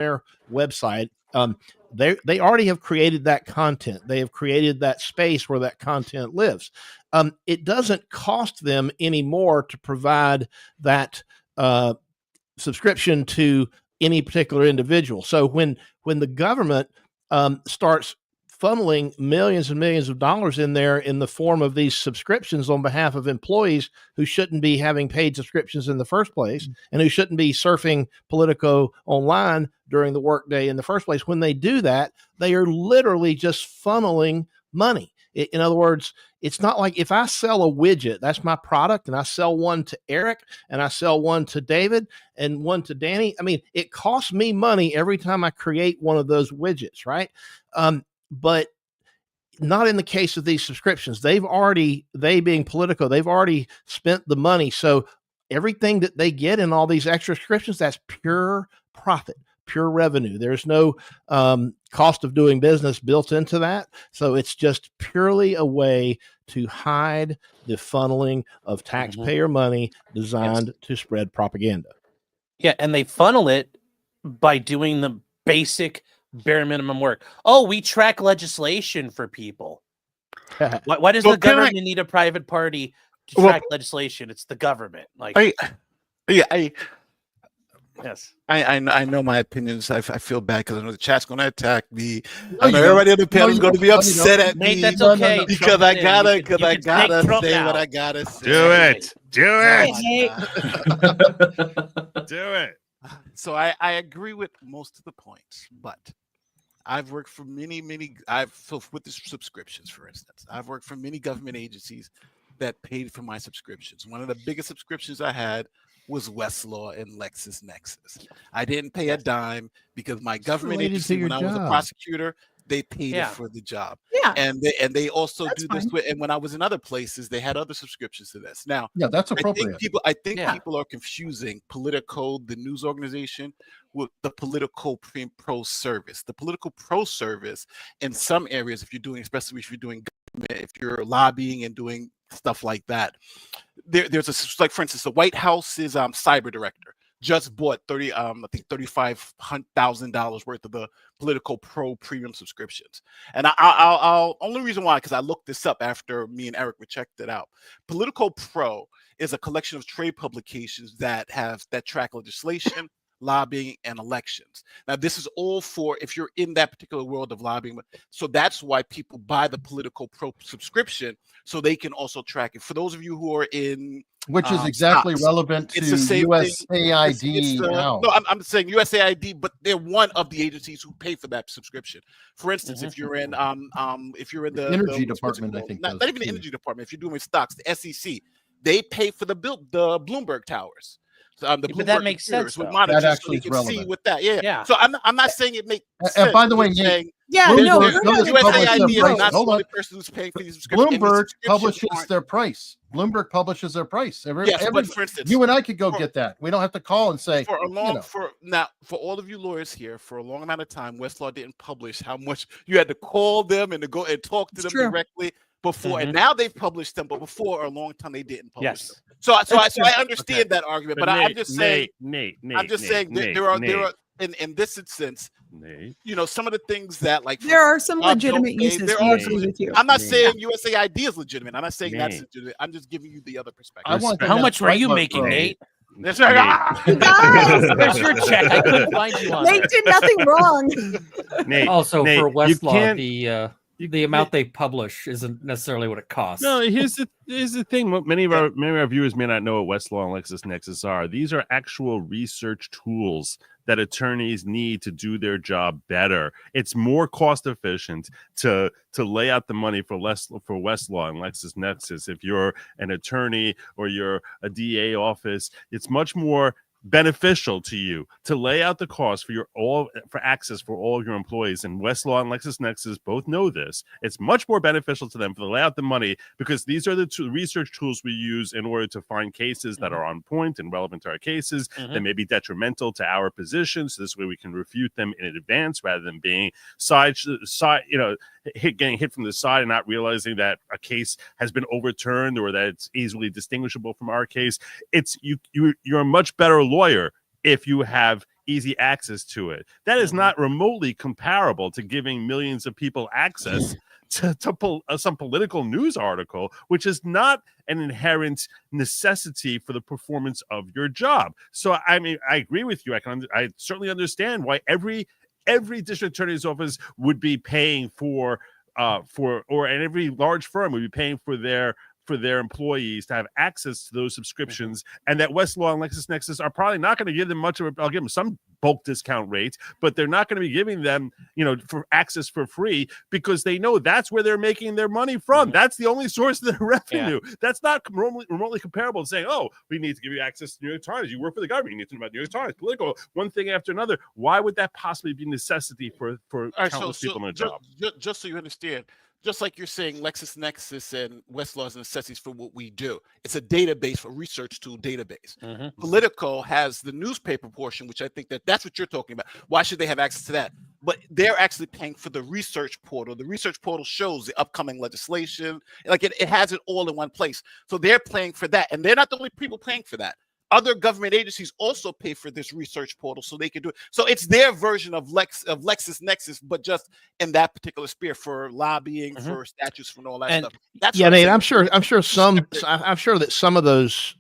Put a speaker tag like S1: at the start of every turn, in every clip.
S1: their website, they already have created that content. They have created that space where that content lives. It doesn't cost them anymore to provide that subscription to any particular individual. So when the government starts funneling millions and millions of dollars in there in the form of these subscriptions on behalf of employees who shouldn't be having paid subscriptions in the first place, and who shouldn't be surfing Politico online during the workday in the first place, when they do that, they are literally just funneling money. In other words, it's not like if I sell a widget, that's my product, and I sell one to Eric, and I sell one to David, and one to Dani. I mean, it costs me money every time I create one of those widgets, right? But not in the case of these subscriptions. They being Politico, they've already spent the money. So everything that they get in all these extra subscriptions, that's pure profit, pure revenue. There's no cost of doing business built into that. So it's just purely a way to hide the funneling of taxpayer money designed to spread propaganda.
S2: Yeah, and they funnel it by doing the basic bare minimum work. Oh, we track legislation for people. Why does the government need a private party to track legislation? It's the government. Like,
S3: yes, I know my opinions. I feel bad because I know the chat's going to attack me. I know everybody on the panel is going to be upset at me.
S2: That's okay.
S3: Because I gotta say what I gotta say.
S4: Do it.
S3: Do it. So I agree with most of the points, but I've worked for many with the subscriptions, for instance. I've worked for many government agencies that paid for my subscriptions. One of the biggest subscriptions I had was Westlaw and LexisNexis. I didn't pay a dime because my government agency, when I was a prosecutor, they paid it for the job.
S5: Yeah.
S3: And they also do this with, and when I was in other places, they had other subscriptions to this. Now,
S6: that's appropriate.
S3: I think people are confusing Politico, the news organization, with the Political Pro service. The Political Pro service in some areas, if you're doing, especially if you're doing government, if you're lobbying and doing stuff like that, there's a, like for instance, the White House's cyber director just bought $35,000 worth of the Political Pro premium subscriptions. And I'll only reason why, because I looked this up after me and Eric checked it out. Political Pro is a collection of trade publications that track legislation, lobbying, and elections. Now, this is all for if you're in that particular world of lobbying. So that's why people buy the Political Pro subscription, so they can also track it. For those of you who are in,
S6: which is exactly
S3: stocks,
S6: relevant to USAID now.
S3: No, I'm saying USAID, but they're one of the agencies who pay for that subscription. For instance, if you're in the
S6: energy department, I think
S3: not even the energy department. If you're doing stocks, the SEC, they pay for the Bloomberg towers. But
S2: that makes sense.
S3: With monitors,
S6: that actually
S3: so you can see with that. Yeah. So I'm not saying it makes sense.
S6: And by the way,
S3: USAID is not the only person who's paying for these subscriptions.
S6: Bloomberg publishes their price. Bloomberg publishes their price.
S3: But for instance,
S6: you and I could go get that. We don't have to call and say.
S3: For all of you lawyers here, for a long amount of time, Westlaw didn't publish how much you had to call them and to go and talk to them directly before, and now they've published them, but before a long time they didn't publish them. So I understand that argument, but I'm just saying, there are in this instance, some of the things that
S5: there are some legitimate uses.
S3: I'm not saying USAID is legitimate. I'm not saying that's legitimate. I'm just giving you the other perspective.
S2: How much were you making, Nate?
S3: That's right.
S2: Where's your check? I couldn't find you on
S5: Nate did nothing wrong.
S7: Nate, also, for Westlaw, the amount they publish isn't necessarily what it costs.
S4: No, here's the thing. Many of our viewers may not know what Westlaw and LexisNexis are. These are actual research tools that attorneys need to do their job better. It's more cost efficient to lay out the money for Westlaw and LexisNexis. If you're an attorney or you're a DA office, it's much more beneficial to you to lay out the cost for access for all of your employees. And Westlaw and LexisNexis both know this. It's much more beneficial to them to lay out the money, because these are the research tools we use in order to find cases that are on point and relevant to our cases that may be detrimental to our positions. So this way we can refute them in advance rather than being getting hit from the side and not realizing that a case has been overturned or that it's easily distinguishable from our case. You're a much better lawyer if you have easy access to it. That is not remotely comparable to giving millions of people access to some political news article, which is not an inherent necessity for the performance of your job. So, I mean, I agree with you. I certainly understand why every district attorney's office would be paying and every large firm would be paying for their employees to have access to those subscriptions, and that Westlaw and LexisNexis are probably not going to give them much of a, I'll give them some bulk discount rates, but they're not going to be giving them, for access for free, because they know that's where they're making their money from. That's the only source of their revenue. Yeah. That's not remotely comparable to saying, oh, we need to give you access to New York Times. You work for the government. You need to know about New York Times, political, one thing after another. Why would that possibly be a necessity for countless people in a job?
S3: Just so you understand, just like you're saying, LexisNexis and Westlaw is necessities for what we do. It's a database, for research tool database. Politico has the newspaper portion, which I think that's what you're talking about. Why should they have access to that? But they're actually paying for the research portal. The research portal shows the upcoming legislation. Like it has it all in one place. So they're paying for that. And they're not the only people paying for that. Other government agencies also pay for this research portal so they can do it. So it's their version of LexisNexis, but just in that particular sphere for lobbying, for statutes, for all that stuff. That's
S1: Nate, I'm sure that some of those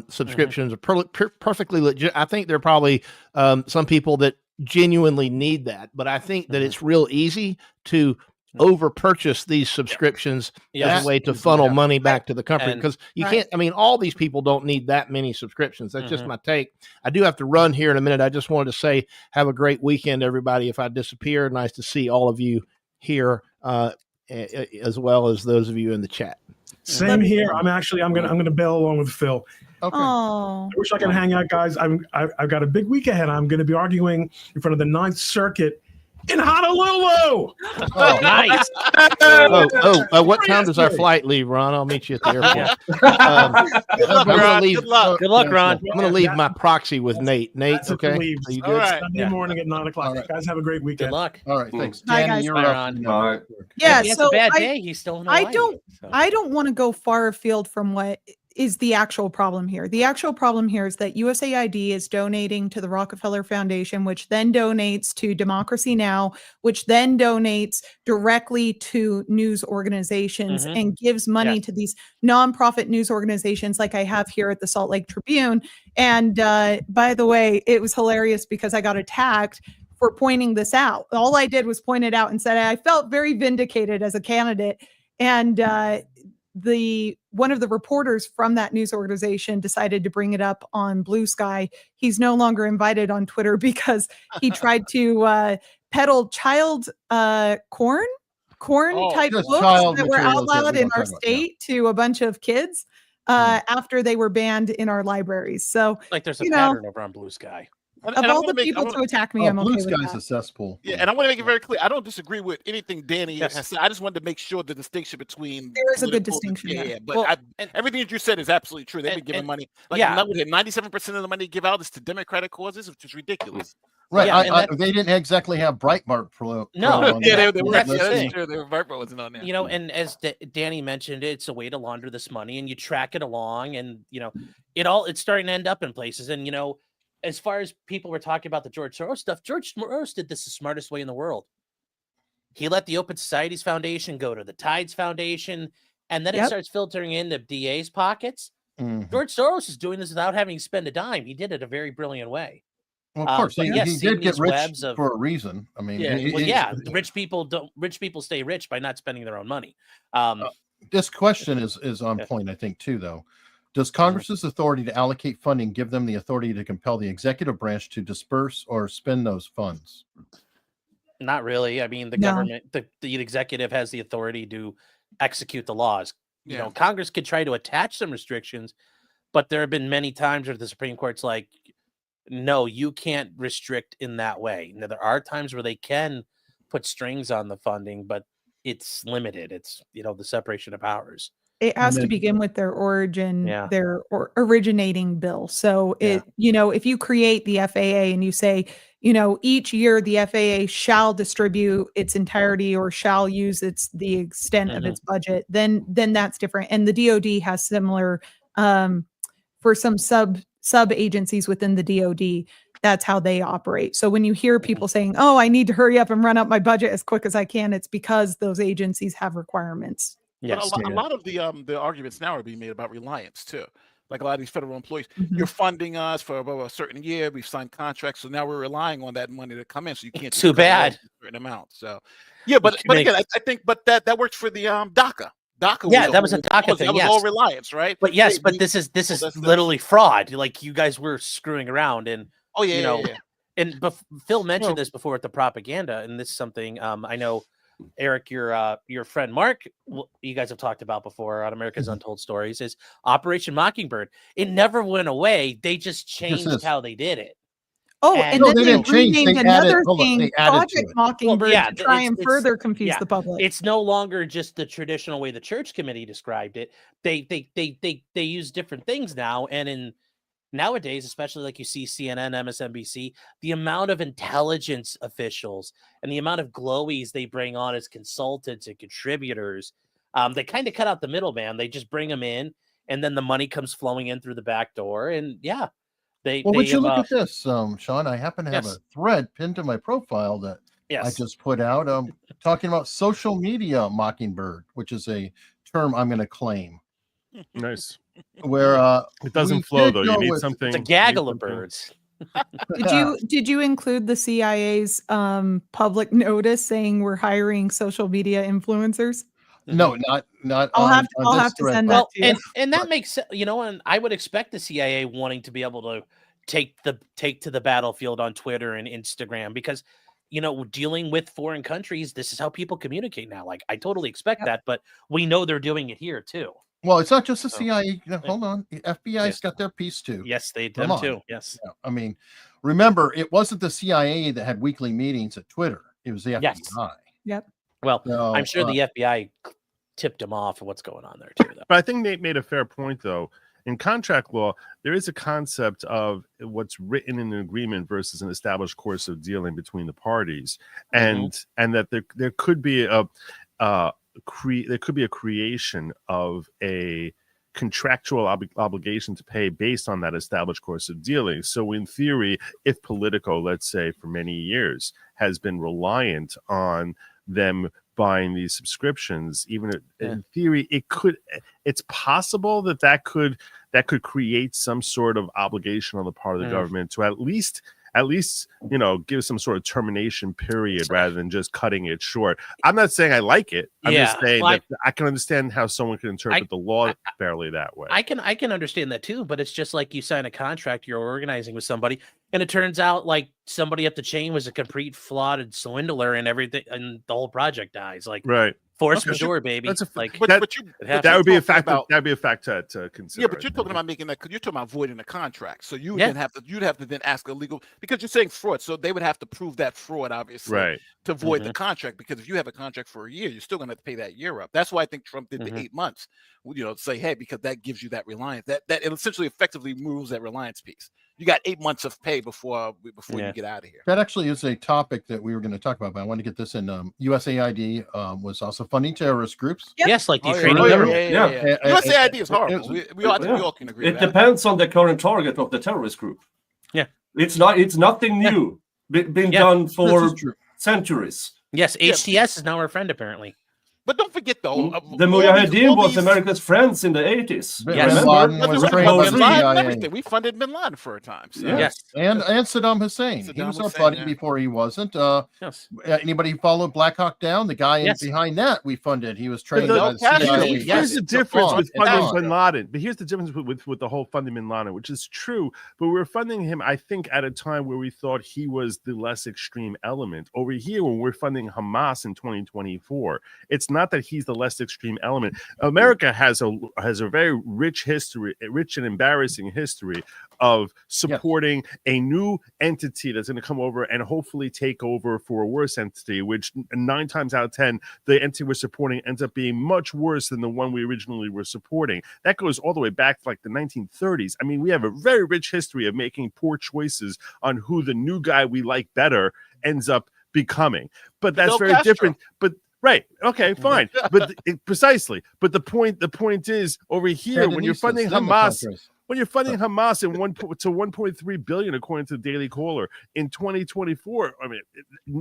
S1: subscriptions are perfectly legit. I think there are probably some people that genuinely need that, but I think that it's real easy to over purchase these subscriptions as a way to funnel money back to the company, because you can't, I mean, all these people don't need that many subscriptions. That's just my take. I do have to run here in a minute. I just wanted to say, have a great weekend, everybody. If I disappear, nice to see all of you here, as well as those of you in the chat.
S8: Same here. I'm gonna bail along with Phil.
S5: Okay.
S8: I wish I could hang out, guys. I've got a big week ahead. I'm going to be arguing in front of the Ninth Circuit in Honolulu.
S1: Oh, nice. What time does our flight leave, Ron? I'll meet you at the airport.
S2: Good luck, Ron.
S1: I'm going to leave my proxy with Nate. Nate, okay? Are you good?
S8: Right. Sunday morning at 9:00. Right. Guys, have a great weekend.
S2: Good luck.
S6: All right, thanks.
S5: Bye,
S6: Dani,
S5: guys.
S6: you're
S2: Bye,
S6: up.
S2: Ron.
S6: All right.
S5: Yeah,
S2: he has
S5: so
S2: a bad day. He's still in Hawaii,
S5: I don't want to go far afield from what is the actual problem here. The actual problem here is that USAID is donating to the Rockefeller Foundation, which then donates to Democracy Now!, which then donates directly to news organizations and gives money to these nonprofit news organizations like I have here at the Salt Lake Tribune. And by the way, it was hilarious because I got attacked for pointing this out. All I did was point it out and said I felt very vindicated as a candidate. And one of the reporters from that news organization decided to bring it up on Blue Sky. He's no longer invited on Twitter because he tried to peddle child corn type books that were outlawed in our state to a bunch of kids after they were banned in our libraries. So
S2: like there's a pattern over on Blue Sky.
S5: Of all the people to attack me, I'm okay with that.
S6: Blue Sky's a cesspool.
S3: Yeah, and I want to make it very clear. I don't disagree with anything Dani has said. I just wanted to make sure the distinction between
S5: there is a good distinction.
S3: But everything that you said is absolutely true. They've been giving money. Like 97% of the money they give out is to Democratic causes, which is ridiculous.
S6: Right. Yeah, they didn't exactly have Breitbart pro.
S2: No.
S3: They were Breitbart wasn't on there.
S2: And as Dani mentioned, it's a way to launder this money, and you track it along, and it's starting to end up in places. And as far as people were talking about the George Soros stuff, George Soros did this the smartest way in the world. He let the Open Societies Foundation go to the Tides Foundation, and then it starts filtering in the DA's pockets. George Soros is doing this without having to spend a dime. He did it a very brilliant way.
S6: Well, of course, he did get rich for a reason. I mean,
S2: rich people stay rich by not spending their own money.
S6: This question is on point, I think, too, though. Does Congress's authority to allocate funding give them the authority to compel the executive branch to disperse or spend those funds?
S2: Not really. I mean, the government, the executive has the authority to execute the laws. Congress could try to attach some restrictions, but there have been many times where the Supreme Court's like, no, you can't restrict in that way. Now, there are times where they can put strings on the funding, but it's limited. It's, the separation of powers.
S5: It has to begin with their origin, their originating bill. So if you create the FAA and you say, each year the FAA shall distribute its entirety or shall use the extent of its budget, then that's different. And the DoD has similar for some sub agencies within the DoD. That's how they operate. So when you hear people saying, "Oh, I need to hurry up and run up my budget as quick as I can," it's because those agencies have requirements.
S2: Yes.
S3: But a lot of the arguments now are being made about reliance too. Like a lot of these federal employees,
S5: Mhm.
S3: you're funding us for a certain year. We've signed contracts, so now we're relying on that money to come in. So you can't just
S2: Too
S3: cut it off
S2: bad.
S3: a certain amount. So, yeah, but again, I think, but that works for the DACA. DACA.
S2: Yeah, that was a DACA thing.
S3: That was all reliance, right?
S2: But yes,
S3: Hey,
S2: but this is
S3: that's
S2: literally fraud. Like you guys were screwing around, and
S3: Oh yeah,
S2: you know,
S3: yeah.
S2: and Phil mentioned
S6: Well-
S2: this before at the propaganda, and this is something I know, Eric, your friend Mark, you guys have talked about before on America's Untold Stories, is Operation Mockingbird. It never went away. They just changed how they did it.
S5: Oh,
S2: And-
S5: and
S2: No,
S5: then
S6: they
S5: they
S6: didn't change,
S5: renamed
S6: they
S5: another
S6: added- hold on,
S5: thing,
S6: they added to
S5: Project
S6: it.
S5: Mockingbird,
S2: yeah,
S5: to try and
S2: it's-
S5: further confuse
S2: yeah,
S5: the public.
S2: It's no longer just the traditional way the church committee described it. They use different things now, and nowadays, especially like you see CNN, MSNBC, the amount of intelligence officials and the amount of glowies they bring on as consultants and contributors, they kind of cut out the middleman. They just bring them in, and then the money comes flowing in through the back door. And yeah,
S6: Well, would you look at this, Sean? I happen to have
S2: Yes.
S6: a thread pinned to my profile that I
S2: yes,
S6: just put out, talking about social media mockingbird, which is a term I'm going to claim.
S4: Nice.
S6: Where
S4: It doesn't
S6: we
S4: flow
S6: did
S4: though.
S6: go
S4: You need
S6: with-
S4: something.
S2: it's a
S4: you need
S2: gaggle of
S4: something-
S2: birds.
S5: Did you include the CIA's public notice saying we're hiring social media influencers?
S6: No, not.
S5: I'll
S6: on-
S5: have to,
S6: on
S5: I'll
S6: this
S5: have to
S6: thread,
S5: send
S6: but-
S5: that
S2: Well,
S5: to you.
S2: and that makes sense, and I would expect the CIA wanting to be able to take to the battlefield on Twitter and Instagram, because dealing with foreign countries, this is how people communicate now. Like I totally expect that, but we know they're doing it here too.
S6: Well, it's not just the
S2: So-
S6: CIA. Hold on, the FBI's
S2: Yes.
S6: got their piece too.
S2: Yes, they
S6: Come
S2: them
S6: on.
S2: too. Yes.
S6: Yeah, I mean, remember, it wasn't the CIA that had weekly meetings at Twitter. It was the FBI.
S2: Yes. Well,
S6: So,
S2: I'm sure the FBI tipped them off of what's going on there too, though.
S4: But I think Nate made a fair point, though. In contract law, there is a concept of what's written in an agreement versus an established course of dealing between the parties, and that there could be a creation of a contractual obligation to pay based on that established course of dealing. So in theory, if Politico, let's say for many years, has been reliant on them buying these subscriptions, even in theory, it's possible that could create some sort of obligation on the part of the government to at least give some sort of termination period rather than just cutting it short. I'm not saying I like it. I'm just saying that I can understand how someone can interpret the law fairly that way.
S2: I can understand that too, but it's just like you sign a contract, you're organizing with somebody, and it turns out like somebody up the chain was a complete fraud and swindler, and everything, and the whole project dies. Like
S4: right.
S2: Force majeure, baby.
S4: That's
S2: that
S4: would be a fact. That would be a fact to consider.
S3: Yeah, but you're talking about making that. You're talking about voiding the contract. So you'd have to then ask a legal, because you're saying fraud. So they would have to prove that fraud, obviously,
S4: right,
S3: to void the contract. Because if you have a contract for a year, you're still going to pay that year up. That's why I think Trump did the 8 months. Say, hey, because that gives you that reliance. That it essentially effectively moves that reliance piece. You got 8 months of pay before you get out of here.
S6: That actually is a topic that we were going to talk about, but I want to get this in. USAID was also funding terrorist groups.
S5: Yep.
S2: Yes, like the Ukrainian government.
S3: Yeah. USAID is horrible. We all can agree.
S9: It depends on the current target of the terrorist group.
S2: Yeah,
S9: it's nothing new. Been done for centuries.
S2: Yes, HTS is now our friend apparently.
S3: But don't forget though,
S9: the Mujahideen was America's friends in the 80s.
S2: Yes.
S3: We funded Bin Laden for a time. So.
S2: Yes,
S6: and Saddam Hussein. He was our buddy before he wasn't. Anybody followed Black Hawk Down? The guy behind that we funded. He was trained by the CIA.
S4: Here's the difference with funding Bin Laden. But here's the difference with the whole funding Bin Laden, which is true. But we were funding him, I think, at a time where we thought he was the less extreme element. Over here, when we're funding Hamas in 2024, it's not that he's the less extreme element. America has a very rich and embarrassing history of supporting a new entity that's going to come over and hopefully take over for a worse entity, which 9 times out of 10, the entity we're supporting ends up being much worse than the one we originally were supporting. That goes all the way back to like the 1930s. I mean, we have a very rich history of making poor choices on who the new guy we like better ends up becoming. But that's very different. But right. Okay, fine. But precisely. But the point is over here, when you're funding Hamas, when you're funding Hamas in 1.3 billion, according to the Daily Caller, in 2024. I mean,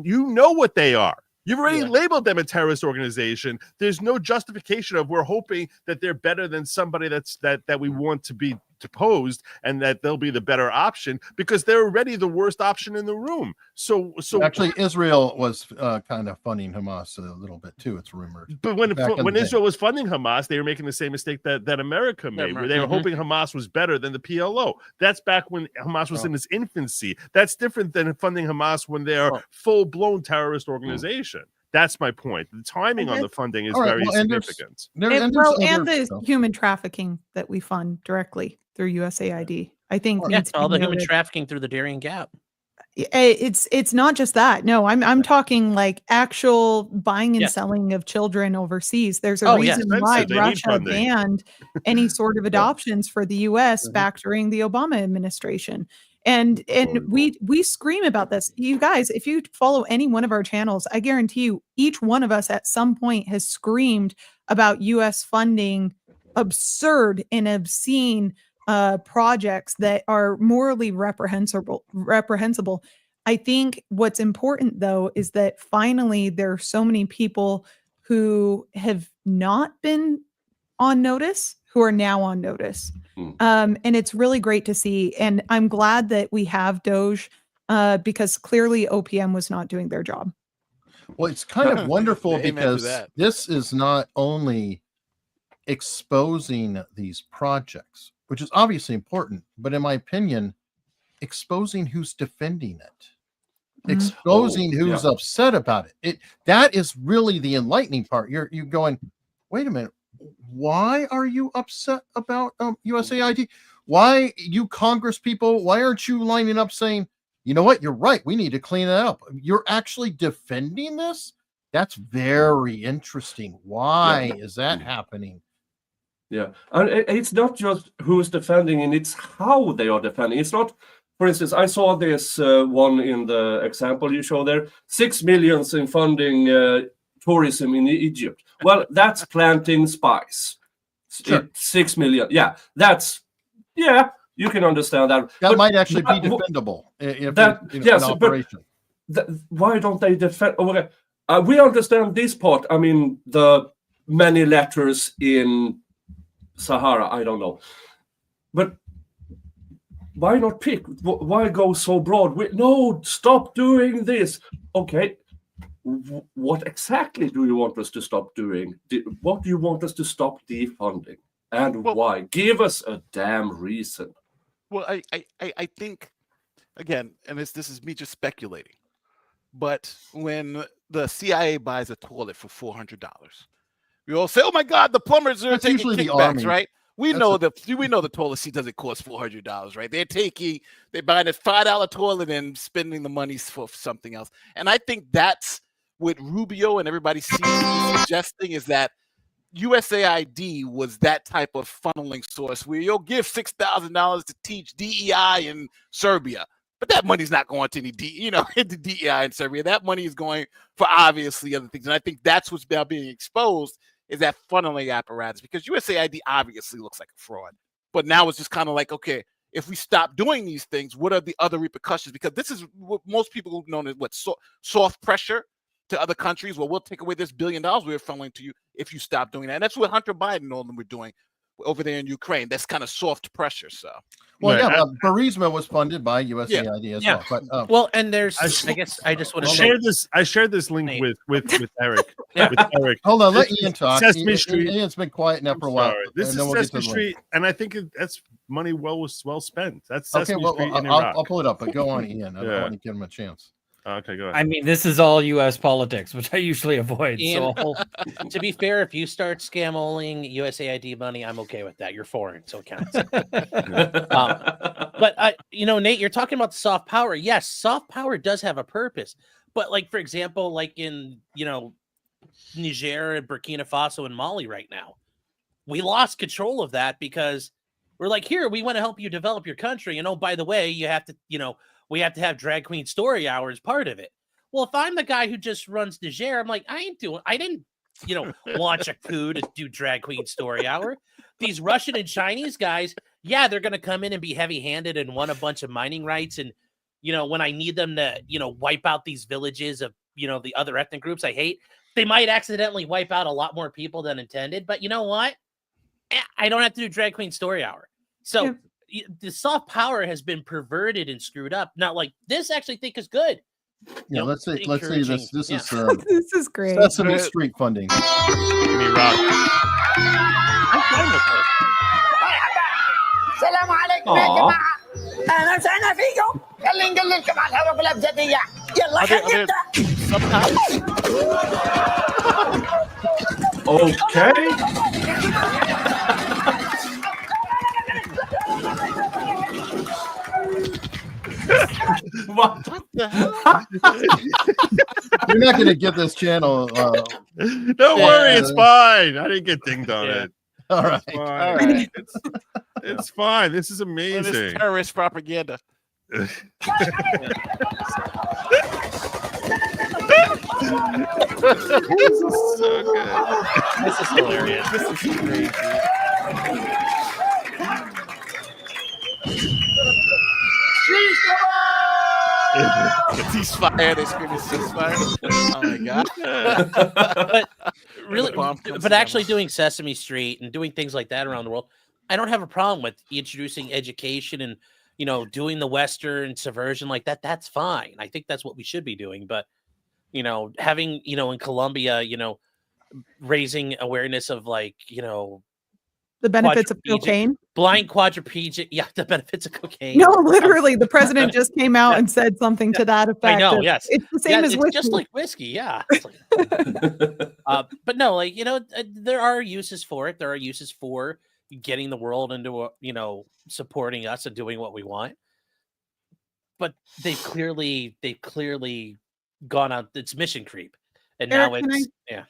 S4: you know what they are. You've already labeled them a terrorist organization. There's no justification of we're hoping that they're better than somebody that we want to be deposed and that they'll be the better option, because they're already the worst option in the room. So
S6: actually, Israel was kind of funding Hamas a little bit too. It's rumored.
S4: But when Israel was funding Hamas, they were making the same mistake that America made, where they were hoping Hamas was better than the PLO. That's back when Hamas was in its infancy. That's different than funding Hamas when they are full-blown terrorist organization. That's my point. The timing on the funding is very significant.
S5: And the human trafficking that we fund directly through USAID, I think, needs
S2: all the human trafficking through the Darien Gap.
S5: It's not just that. No, I'm talking like actual buying and selling of children overseas. There's a reason why Russia banned any sort of adoptions for the US back during the Obama administration. And we scream about this. You guys, if you follow any one of our channels, I guarantee you each one of us at some point has screamed about US funding absurd and obscene projects that are morally reprehensible. I think what's important, though, is that finally there are so many people who have not been on notice who are now on notice. And it's really great to see. And I'm glad that we have Doge because clearly OPM was not doing their job.
S6: Well, it's kind of wonderful because this is not only exposing these projects, which is obviously important, but in my opinion, exposing who's defending it, exposing who's upset about it. That is really the enlightening part. You're going, wait a minute. Why are you upset about USAID? Why, you Congress people, why aren't you lining up saying, you know what, you're right, we need to clean it up? You're actually defending this? That's very interesting. Why is that happening?
S9: Yeah, and it's not just who's defending, and it's how they are defending. It's not, for instance, I saw this one in the example you show there, 6 million in funding tourism in Egypt. Well, that's planting spice.
S6: Sure.
S9: 6 million. Yeah, you can understand that.
S6: That might actually be defendable if an operation.
S9: Why don't they defend? Okay, we understand this part. I mean, the many letters in Sahara, I don't know. But why not pick? Why go so broad? No, stop doing this. Okay. What exactly do you want us to stop doing? What do you want us to stop defunding? And why? Give us a damn reason.
S3: Well, I think, again, and this is me just speculating, but when the CIA buys a toilet for $400, we all say, "Oh my God, the plumbers are taking kickbacks," right? We know the toilet seat doesn't cost $400, right? They're buying a $5 toilet and spending the money for something else. And I think that's what Rubio and everybody seems to be suggesting, is that USAID was that type of funneling source where you'll give $6,000 to teach DEI in Serbia, but that money's not going to any into DEI in Serbia. That money is going for obviously other things, and I think that's what's now being exposed, is that funneling apparatus, because USAID obviously looks like a fraud, but now it's just kind of like, okay, if we stop doing these things, what are the other repercussions? Because this is what most people know as soft pressure to other countries. Well, we'll take away this $1 billion we're funneling to you if you stop doing that. And that's what Hunter Biden and all of them were doing over there in Ukraine. That's kind of soft pressure. So,
S6: Burisma was funded by USAID as well.
S2: But and there's, I guess I just want to
S4: share this. I shared this link with Eric. With Eric.
S6: Hold on, let Ian talk.
S4: Sesame Street.
S6: Ian's been quiet now for a while.
S4: This is Sesame Street, and I think that's money well spent. That's Sesame Street in Iraq.
S6: I'll pull it up, but go on, Ian. I want to give him a chance.
S4: Okay, go ahead.
S7: I mean, this is all U.S. politics, which I usually avoid.
S2: So, to be fair, if you start scamming USAID money, I'm okay with that. You're foreign, so it counts. But Nate, you're talking about soft power. Yes, soft power does have a purpose. But like, for example, like in Niger and Burkina Faso and Mali right now, we lost control of that because we're like, here, we want to help you develop your country. And oh, by the way, you have to, we have to have drag queen story hour as part of it. Well, if I'm the guy who just runs Niger, I'm like, I didn't, launch a coup to do drag queen story hour. These Russian and Chinese guys yeah, they're going to come in and be heavy-handed and want a bunch of mining rights. And, when I need them to, wipe out these villages of, the other ethnic groups I hate, they might accidentally wipe out a lot more people than intended. But you know what? I don't have to do Drag Queen Story Hour. So the soft power has been perverted and screwed up. Now, like, this I actually think is good.
S6: Yeah, let's say this. This is
S5: this is great.
S6: Sesame Street funding.
S4: Give me rock.
S2: I'm fine with it.
S10: السلام عليكم يا جماعة. أهلا وسهلا فيكم. خلينا نقللكم على الهواء بالأبجدية. يلا خلينا نبدأ.
S9: Okay.
S3: What the hell?
S6: You're not going to get this channel.
S4: Don't worry, it's fine. I didn't get dinged on it.
S6: All right.
S4: It's fine. It's fine. This is amazing.
S3: This is terrorist propaganda.
S4: This is so good.
S2: This is hilarious.
S3: This is crazy. Ceasefire. They screaming ceasefire. Oh my god.
S2: But really, but actually doing Sesame Street and doing things like that around the world, I don't have a problem with introducing education and doing the Western subversion like that. That's fine. I think that's what we should be doing. But having in Colombia, raising awareness of
S5: the benefits of cocaine.
S2: Blind quadriplegic. Yeah, the benefits of cocaine.
S5: No, literally, the president just came out and said something to that effect.
S2: I know, yes.
S5: It's the same as whiskey.
S2: Just like whiskey, yeah. But no, there are uses for it. There are uses for getting the world into supporting us and doing what we want. But they've clearly gone out. It's mission creep, and
S5: Eric,
S2: now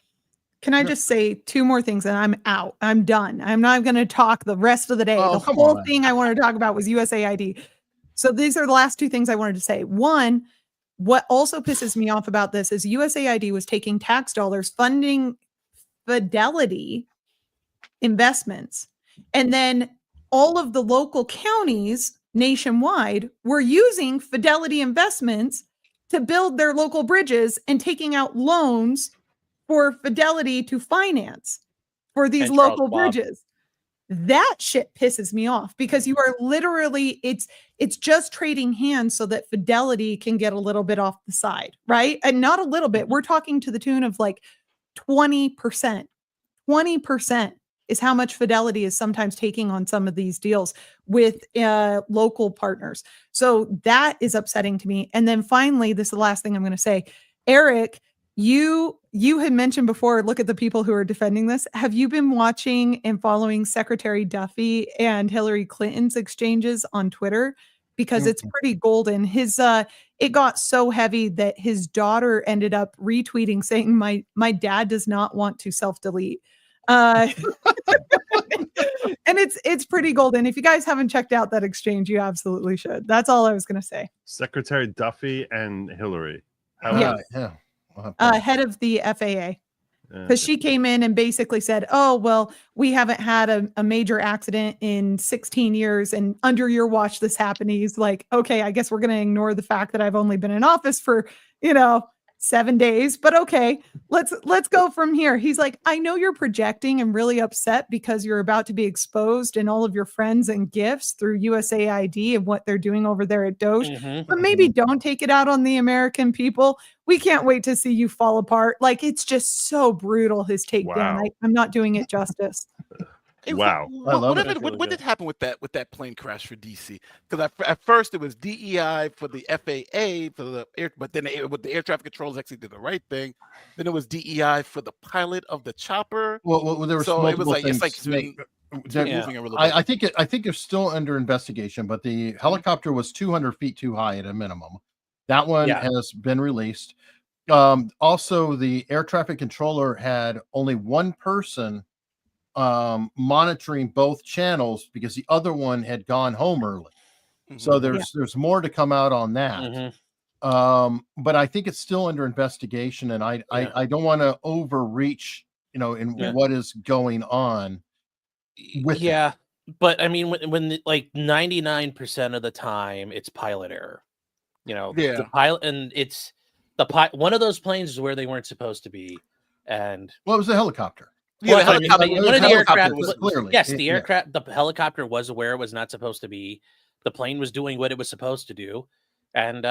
S5: Can I just say two more things and I'm out? I'm done. I'm not going to talk the rest of the day. The whole thing I wanted to talk about was USAID. So these are the last two things I wanted to say. One, what also pisses me off about this is USAID was taking tax dollars funding Fidelity investments. And then all of the local counties nationwide were using Fidelity investments to build their local bridges and taking out loans for Fidelity to finance for these local bridges. That shit pisses me off because you are literally, it's just trading hands so that Fidelity can get a little bit off the side, right? And not a little bit. We're talking to the tune of like 20%. 20% is how much Fidelity is sometimes taking on some of these deals with local partners. So that is upsetting to me. And then finally, this is the last thing I'm going to say. Eric, you had mentioned before, look at the people who are defending this. Have you been watching and following Secretary Duffy and Hillary Clinton's exchanges on Twitter? Because it's pretty golden. His it got so heavy that his daughter ended up retweeting saying, my dad does not want to self-delete. And it's pretty golden. If you guys haven't checked out that exchange, you absolutely should. That's all I was going to say.
S4: Secretary Duffy and Hillary.
S5: Yeah. Head of the FAA. Because she came in and basically said, oh, well, we haven't had a major accident in 16 years. And under your watch, this happened. He's like, okay, I guess we're going to ignore the fact that I've only been in office for, 7 days. But okay, let's go from here. He's like, I know you're projecting and really upset because you're about to be exposed and all of your friends and gifts through USAID and what they're doing over there at Doge. But maybe don't take it out on the American people. We can't wait to see you fall apart. Like, it's just so brutal, his takedown. I'm not doing it justice.
S4: Wow.
S3: What did happen with that plane crash for DC? Because at first it was DEI for the FAA for the air, but then with the air traffic controllers actually did the right thing. Then it was DEI for the pilot of the chopper.
S6: Well there were
S3: so it was like
S6: things.
S3: It's like moving a little bit.
S6: I think they're still under investigation, but the helicopter was 200 feet too high at a minimum. That one has been released. Also, the air traffic controller had only one person monitoring both channels because the other one had gone home early. So there's more to come out on that. But I think it's still under investigation, and I don't want to overreach, in what is going on with it.
S2: But I mean, when like 99% of the time it's pilot error, the pilot, and it's one of those planes is where they weren't supposed to be, and
S6: well, it was a helicopter.
S3: Yeah,
S2: one of the aircraft
S6: was clearly.
S2: Yes, the aircraft, the helicopter was aware it was not supposed to be. The plane was doing what it was supposed to do, and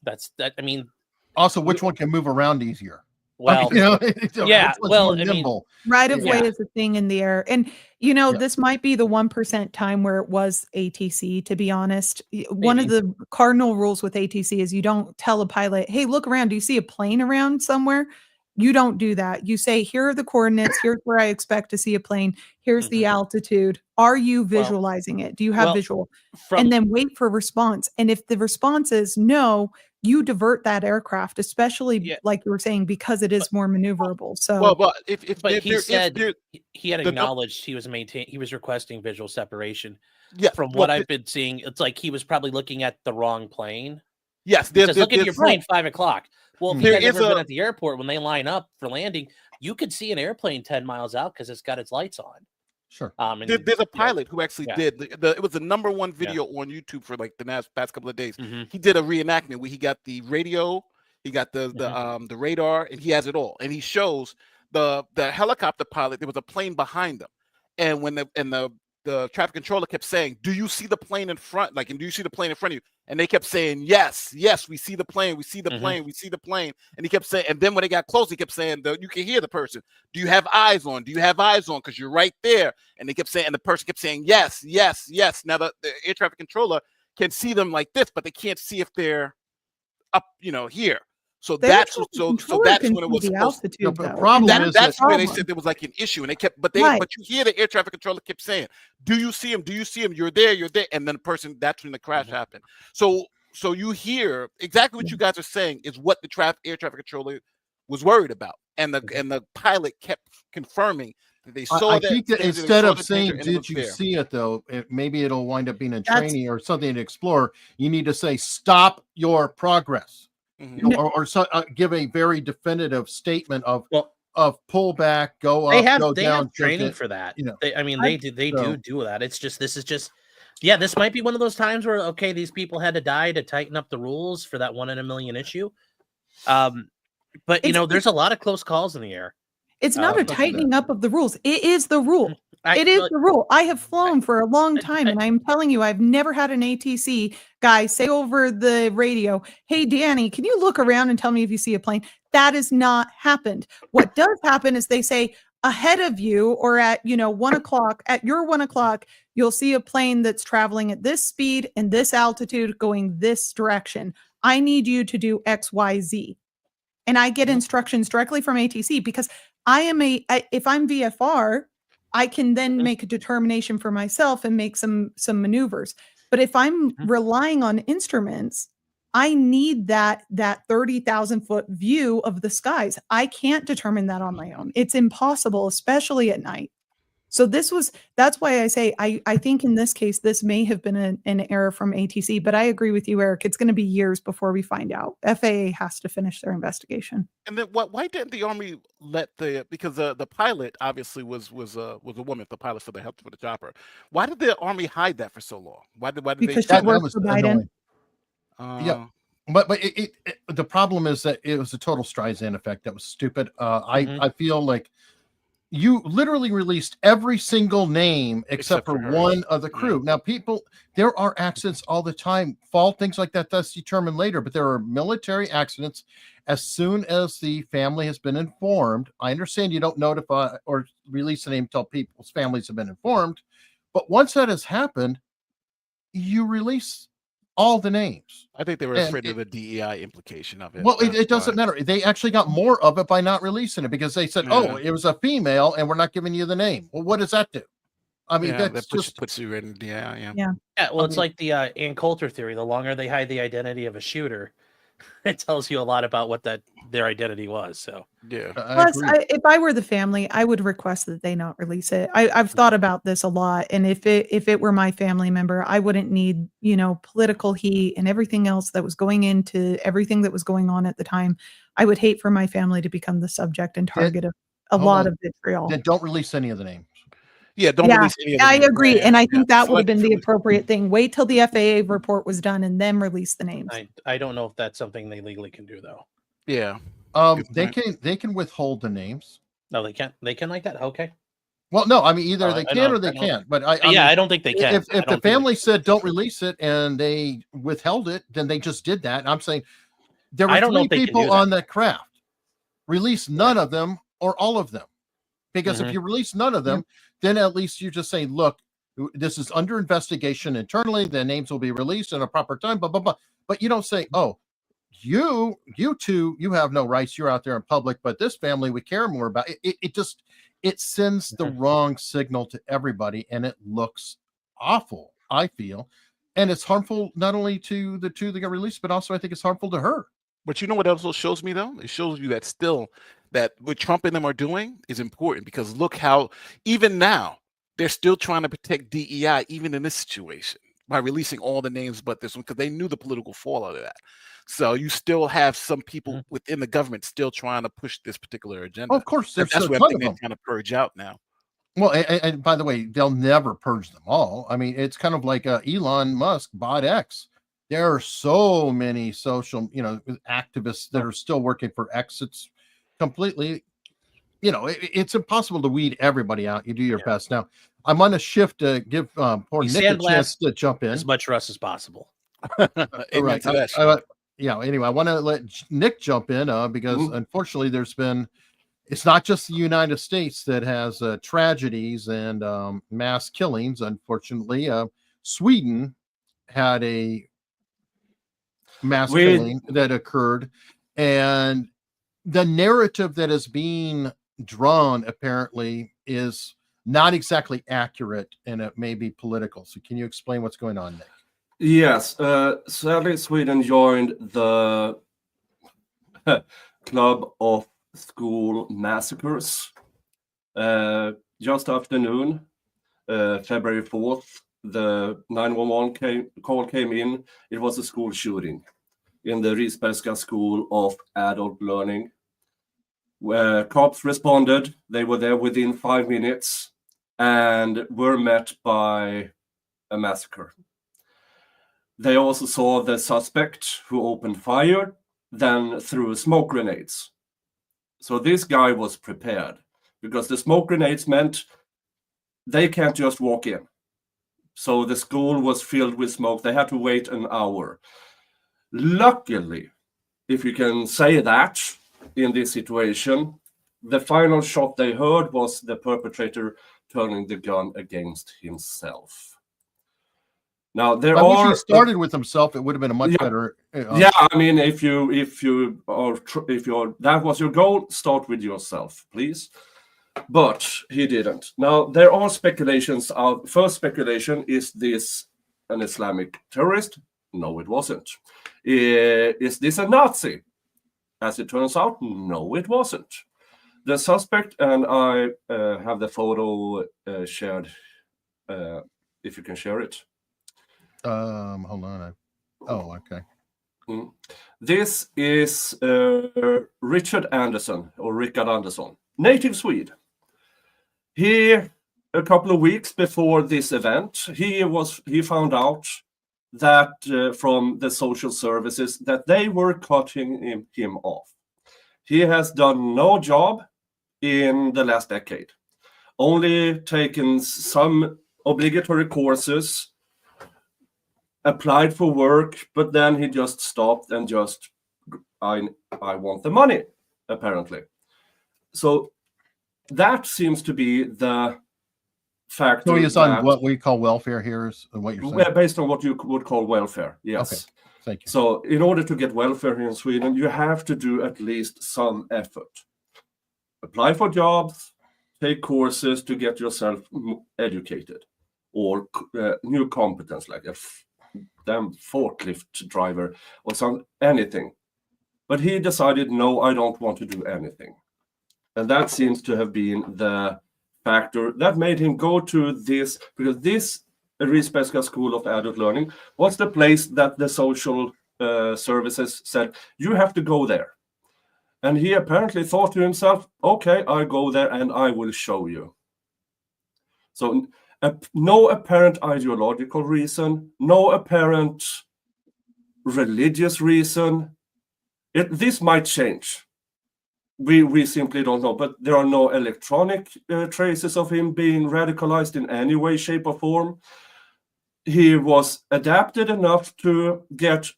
S2: that's that. I mean,
S6: also, which one can move around easier?
S2: Well, yeah. Well, I mean,
S5: right of way is a thing in the air, and this might be the 1% time where it was ATC. To be honest, one of the cardinal rules with ATC is you don't tell a pilot, "Hey, look around. Do you see a plane around somewhere?" You don't do that. You say, "Here are the coordinates. Here's where I expect to see a plane. Here's the altitude. Are you visualizing it? Do you have visual?" And then wait for response. And if the response is no, you divert that aircraft, especially like you were saying, because it is more maneuverable. So,
S2: he had acknowledged he was requesting visual separation. Yeah, from what I've been seeing, it's like he was probably looking at the wrong plane.
S3: Yes,
S2: look at your plane 5 o'clock. Well, if you guys ever been at the airport when they line up for landing, you could see an airplane 10 miles out because it's got its lights on.
S6: Sure.
S3: There's a pilot who actually did it was the #1 video on YouTube for like the past couple of days. He did a reenactment where he got the radio, he got the radar, and he has it all. And he shows the helicopter pilot. There was a plane behind them, and when the traffic controller kept saying, "Do you see the plane in front? And do you see the plane in front of you?" And they kept saying, "Yes, yes, we see the plane, we see the plane, we see the plane." And he kept saying, and then when they got close, he kept saying, you can hear the person, "Do you have eyes on? Do you have eyes on? Because you're right there." And they kept saying, and the person kept saying, "Yes, yes, yes." Now the air traffic controller can see them like this, but they can't see if they're up, here. So that's when it was supposed to.
S6: The problem is
S3: that's where they said there was like an issue, and they kept, but you hear the air traffic controller kept saying, "Do you see him? Do you see him? You're there, you're there." And then that's when the crash happened. So you hear exactly what you guys are saying is what the air traffic controller was worried about, and the pilot kept confirming that they saw that.
S6: I think that instead of saying, "Did you see it?" though, maybe it'll wind up being a training or something to explore. You need to say, "Stop your progress." Or give a very definitive statement of pull back, go up, go down.
S2: They have training for that. They do that. It's just this might be one of those times where these people had to die to tighten up the rules for that 1 in a million issue. But there's a lot of close calls in the air.
S5: It's not a tightening up of the rules. It is the rule. It is the rule. I have flown for a long time, and I'm telling you, I've never had an ATC guy say over the radio, "Hey, Dani, can you look around and tell me if you see a plane?" That has not happened. What does happen is they say, ahead of you, or at 1 o'clock, at your 1 o'clock, you'll see a plane that's traveling at this speed and this altitude going this direction. I need you to do X, Y, Z. And I get instructions directly from ATC because if I'm VFR, I can then make a determination for myself and make some maneuvers. But if I'm relying on instruments, I need that 30,000 foot view of the skies. I can't determine that on my own. It's impossible, especially at night. So that's why I say I think in this case this may have been an error from ATC, but I agree with you, Eric. It's going to be years before we find out. FAA has to finish their investigation.
S3: And then why didn't the Army let because the pilot obviously was a woman, the pilot for the chopper. Why did the Army hide that for so long? Why did
S5: because
S3: they?
S5: She worked for Biden.
S6: Yeah. But the problem is that it was a total Streisand effect. That was stupid. I feel like you literally released every single name except for one of the crew. Now, there are accidents all the time. Fault, things like that, that's determined later. But there are military accidents. As soon as the family has been informed, I understand you don't notify or release the name until people's families have been informed. But once that has happened, you release all the names.
S3: I think they were afraid of the DEI implication of it.
S6: Well, it doesn't matter. They actually got more of it by not releasing it because they said, "Oh, it was a female, and we're not giving you the name." Well, what does that do? I mean, that just
S3: puts you in DEI.
S2: Yeah. Well, it's like the Ann Coulter theory. The longer they hide the identity of a shooter, it tells you a lot about what their identity was. So
S5: Plus, if I were the family, I would request that they not release it. I've thought about this a lot, and if it were my family member, I wouldn't need political heat and everything else that was going into everything that was going on at the time. I would hate for my family to become the subject and target of a lot of vitriol.
S6: Then don't release any of the names.
S3: Yeah, don't release any of the
S5: I
S3: names.
S5: agree.
S3: Yeah,
S5: and I think that would have
S3: Select
S5: been the
S3: few.
S5: appropriate thing. Wait till the FAA report was done and then release the names.
S2: I don't know if that's something they legally can do, though.
S3: Yeah.
S6: They can withhold the names.
S2: No, they can't. They can like that. Okay.
S6: Well, no, I mean either they can or they can't. But I mean,
S2: I don't think they can.
S6: If the family said don't release it and they withheld it, then they just did that. And I'm saying there were 3 people on that craft. Release none of them or all of them, because if you release none of them, then at least you just say, look, this is under investigation internally. The names will be released in a proper time. Blah blah blah. But you don't say, oh, you two, you have no rights. You're out there in public, but this family we care more about. It sends the wrong signal to everybody, and it looks awful, I feel. And it's harmful not only to the 2 that got released, but also I think it's harmful to her.
S3: But you know what also shows me, though? It shows you that still that what Trump and them are doing is important, because look how even now they're still trying to protect DEI, even in this situation, by releasing all the names but this one, because they knew the political fallout of that. So you still have some people within the government still trying to push this particular agenda.
S6: Oh, of course,
S3: that's what I think they're trying to purge out now.
S6: Well, and by the way, they'll never purge them all. I mean, it's kind of like Elon Musk bought X. There are so many social, activists that are still working for X. It's completely, it's impossible to weed everybody out. You do your best. Now, I'm on a shift to give poor Nick a chance to jump in.
S2: As much Russ as possible.
S6: Right. Anyway, I want to let Nick jump in because unfortunately it's not just the United States that has tragedies and mass killings. Unfortunately, Sweden had a mass killing that occurred, and the narrative that is being drawn apparently is not exactly accurate, and it may be political. So can you explain what's going on, Nick?
S9: Yes, sadly, Sweden joined the Club of School Massacres. Just after noon, February 4th, the 911 call came in. It was a school shooting in the Risbergska School of Adult Learning, where cops responded. They were there within 5 minutes and were met by a massacre. They also saw the suspect who opened fire, then threw smoke grenades. So this guy was prepared, because the smoke grenades meant they can't just walk in. So the school was filled with smoke. They had to wait an hour. Luckily, if you can say that in this situation, the final shot they heard was the perpetrator turning the gun against himself. Now
S6: if he started with himself, it would have been a much better.
S9: I mean, if that was your goal, start with yourself, please. But he didn't. Now there are speculations. First speculation: is this an Islamic terrorist? No, it wasn't. Is this a Nazi? As it turns out, no, it wasn't. The suspect, and I have the photo shared. If you can share it.
S6: Hold on. Okay.
S9: This is Richard Anderson, native Swede. He, a couple of weeks before this event, he found out that from the social services that they were cutting him off. He has done no job in the last decade, only taken some obligatory courses, applied for work, but then he just stopped and just, I want the money, apparently. So that seems to be the factor.
S6: So he's on what we call welfare here, is what you're saying?
S9: Based on what you would call welfare, yes.
S6: Okay, thank you.
S9: So in order to get welfare here in Sweden, you have to do at least some effort. Apply for jobs, take courses to get yourself educated, or new competence, like a damn forklift driver or anything. But he decided, no, I don't want to do anything. And that seems to have been the factor that made him go to this, because this Risbergska School of Adult Learning was the place that the social services said, you have to go there. And he apparently thought to himself, okay, I'll go there and I will show you. So no apparent ideological reason, no apparent religious reason. This might change. We simply don't know, but there are no electronic traces of him being radicalized in any way, shape, or form. He was adapted enough to get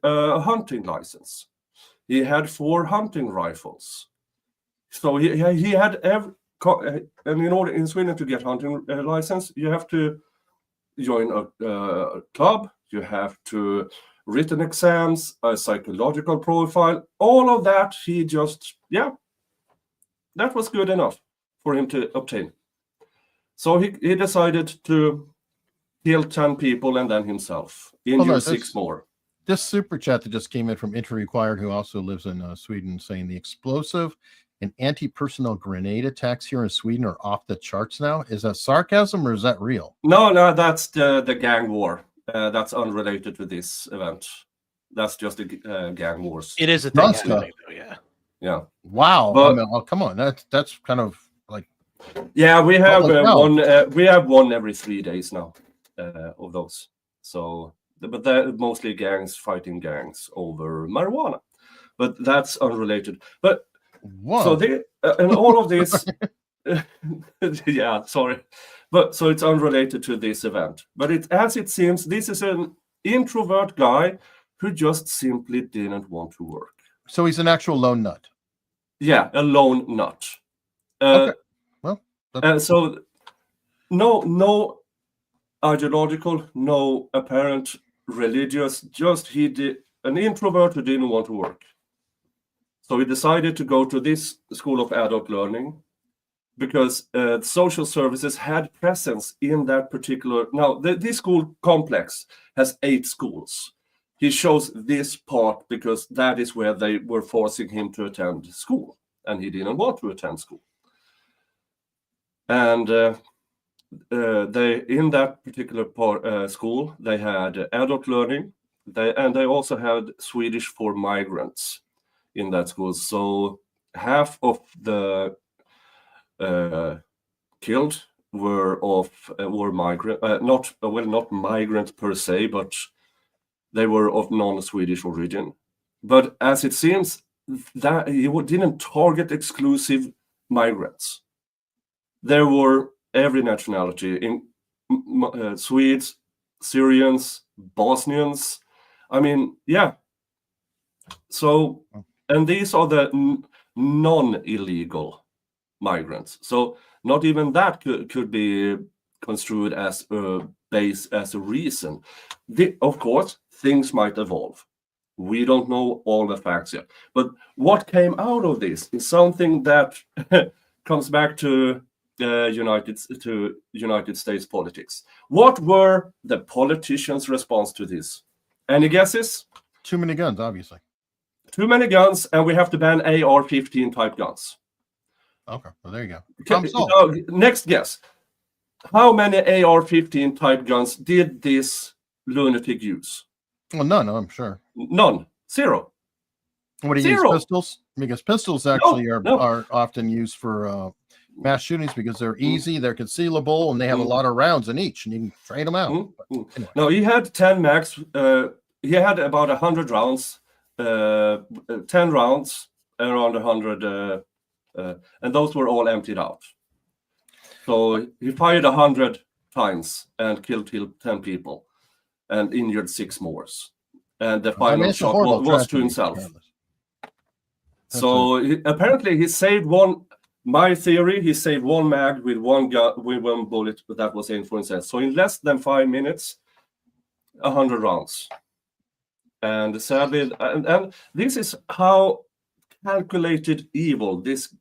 S9: a hunting license. He had 4 hunting rifles. So he had and in order in Sweden to get hunting license, you have to join a club. You have to written exams, a psychological profile, all of that. He just that was good enough for him to obtain. So he decided to kill 10 people and then himself, injure 6 more.
S6: This super chat that just came in from Intro Required, who also lives in Sweden, saying the explosive and anti-personnel grenade attacks here in Sweden are off the charts now. Is that sarcasm or is that real?
S9: No, that's the gang war. That's unrelated to this event. That's just the gang wars.
S2: It is a thing happening, though,
S9: yeah.
S6: Wow.
S9: But,
S6: I mean, come on. That's kind of like.
S9: Yeah, we have one. We have one every 3 days now of those. So, but they're mostly gangs fighting gangs over marijuana. But that's unrelated. But so and all of this. Yeah, sorry. But so it's unrelated to this event. But as it seems, this is an introvert guy who just simply didn't want to work.
S6: So he's an actual lone nut.
S9: Yeah, a lone nut.
S6: Okay. Well,
S9: so no ideological, no apparent religious. Just he did an introvert who didn't want to work. So he decided to go to this school of adult learning, because social services had presence in that particular. Now, this school complex has 8 schools. He chose this part because that is where they were forcing him to attend school, and he didn't want to attend school. And they in that particular school, they had adult learning, they also had Swedish for migrants in that school. So half of the killed were migrant, not migrant per se, but they were of non-Swedish origin. But as it seems, that he didn't target exclusive migrants. There were every nationality, in Swedes, Syrians, Bosnians. I mean, yeah. So, and these are the non-illegal migrants. So not even that could be construed as a base, as a reason. Of course, things might evolve. We don't know all the facts yet. But what came out of this is something that comes back to United States politics. What were the politicians' response to this? Any guesses?
S6: Too many guns, obviously.
S9: Too many guns, and we have to ban AR-15 type guns.
S6: Okay, well, there you go.
S9: Next guess. How many AR-15 type guns did this lunatic use?
S6: Well, none, I'm sure.
S9: None. 0.
S6: What do you use, pistols? Because pistols actually are often used for mass shootings because they're easy, they're concealable, and they have a lot of rounds in each, and you can trade them out.
S9: Anyway. No, he had 10 max. He had about 100 rounds, 10 rounds, around 100, and those were all emptied out. So he fired 100 times and killed 10 people and injured 6 more. And the final shot was to himself. So apparently he saved one. My theory, he saved one mag with one gun, with one bullet, but that was aimed for himself. So in less than 5 minutes, 100 rounds. And sadly, and this is how calculated evil this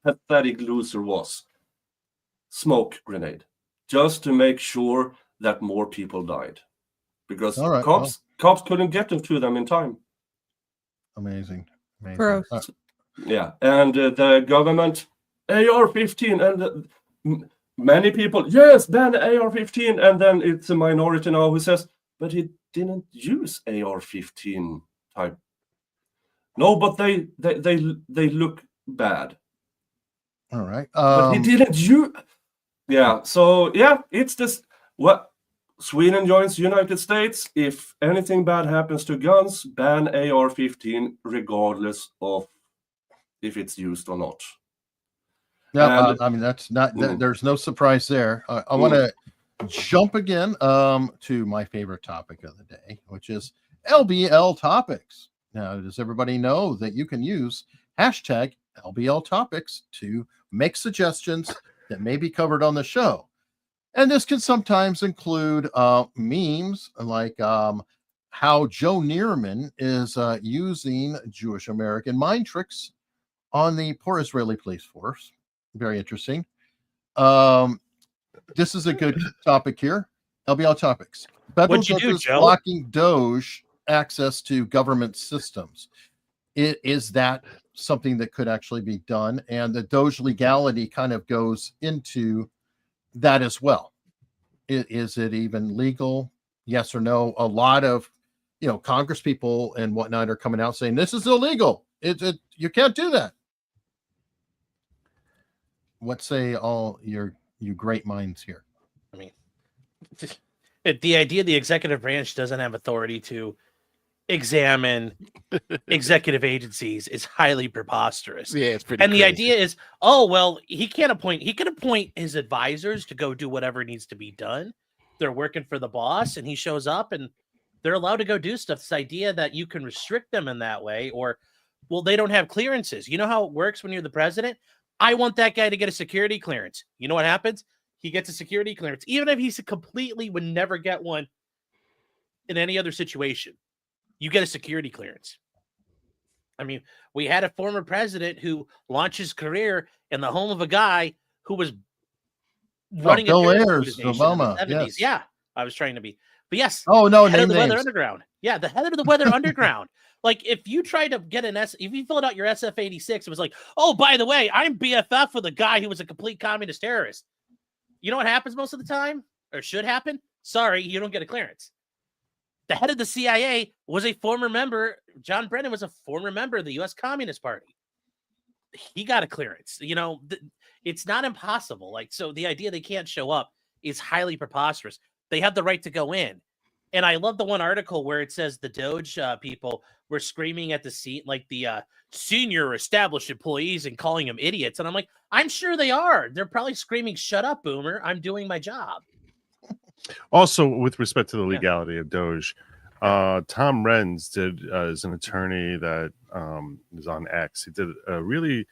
S9: pathetic loser was. Smoke grenade, just to make sure that more people died, because cops couldn't get to them in time.
S6: Amazing.
S9: Yeah, and the government AR-15, and many people, yes, ban AR-15, and then it's a minority now who says, but he didn't use AR-15 type. No, but they look bad.
S6: All right.
S9: But he didn't use. Yeah. So yeah, it's this. What Sweden joins United States. If anything bad happens to guns, ban AR-15, regardless of if it's used or not.
S6: Yeah, I mean that's not. There's no surprise there. I want to jump again to my favorite topic of the day, which is LBL topics. Now, does everybody know that you can use hashtag LBL topics to make suggestions that may be covered on the show? And this can sometimes include memes like how Joe Neerman is using Jewish American mind tricks on the poor Israeli police force. Very interesting. This is a good topic here. LBL topics. Federal judges blocking Doge access to government systems. Is that something that could actually be done? And the Doge legality kind of goes into that as well. Is it even legal? Yes or no? A lot of Congress people and whatnot are coming out saying this is illegal. You can't do that. What say all you great minds here?
S2: I mean, the idea the executive branch doesn't have authority to examine executive agencies is highly preposterous.
S3: Yeah, it's pretty.
S2: And
S3: crazy.
S2: the idea is, oh well, he can appoint his advisors to go do whatever needs to be done. They're working for the boss, and he shows up, and they're allowed to go do stuff. This idea that you can restrict them in that way, or well, they don't have clearances. You know how it works when you're the president? I want that guy to get a security clearance. You know what happens? He gets a security clearance, even if he's completely would never get one in any other situation. You get a security clearance. I mean, we had a former president who launched his career in the home of a guy who was running
S6: Bill Ayers, Obama. Yes.
S2: Yeah, I was trying to be. But yes.
S6: Oh, no,
S2: head of the
S6: names.
S2: Weather Underground. Yeah, the head of the Weather Underground. Like, if you try to get if you filled out your SF-86, it was like, oh, by the way, I'm BFF with a guy who was a complete communist terrorist. You know what happens most of the time, or should happen? Sorry, you don't get a clearance. The head of the CIA was a former member. John Brennan was a former member of the U.S. Communist Party. He got a clearance. It's not impossible. Like, so the idea they can't show up is highly preposterous. They have the right to go in. And I love the one article where it says the Doge people were screaming at the scene, like the senior established employees, and calling them idiots. And I'm like, I'm sure they are. They're probably screaming, "Shut up, boomer. I'm doing my job."
S4: Also, with respect to the legality of Doge, Tom Renz did, as an attorney that is on X, he did a really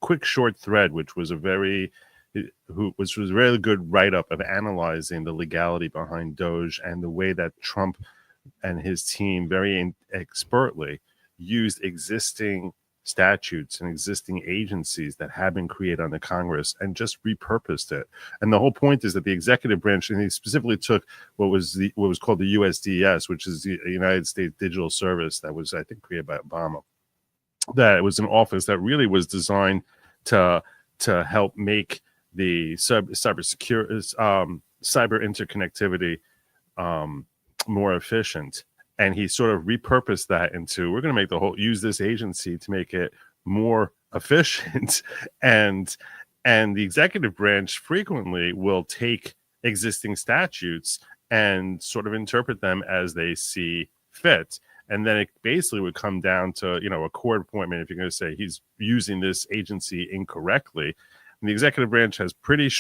S4: quick, short thread, which was a really good write-up of analyzing the legality behind Doge and the way that Trump and his team very expertly used existing statutes and existing agencies that have been created under Congress and just repurposed it. And the whole point is that the executive branch, and he specifically took what was called the USDS, which is the United States Digital Service, that was, I think, created by Obama. That it was an office that really was designed to help make the cyber interconnectivity more efficient. And he sort of repurposed that into, we're going to use this agency to make it more efficient. And the executive branch frequently will take existing statutes and sort of interpret them as they see fit. And then it basically would come down to, a court appointment. If you're going to say he's using this agency incorrectly, and the executive branch has pretty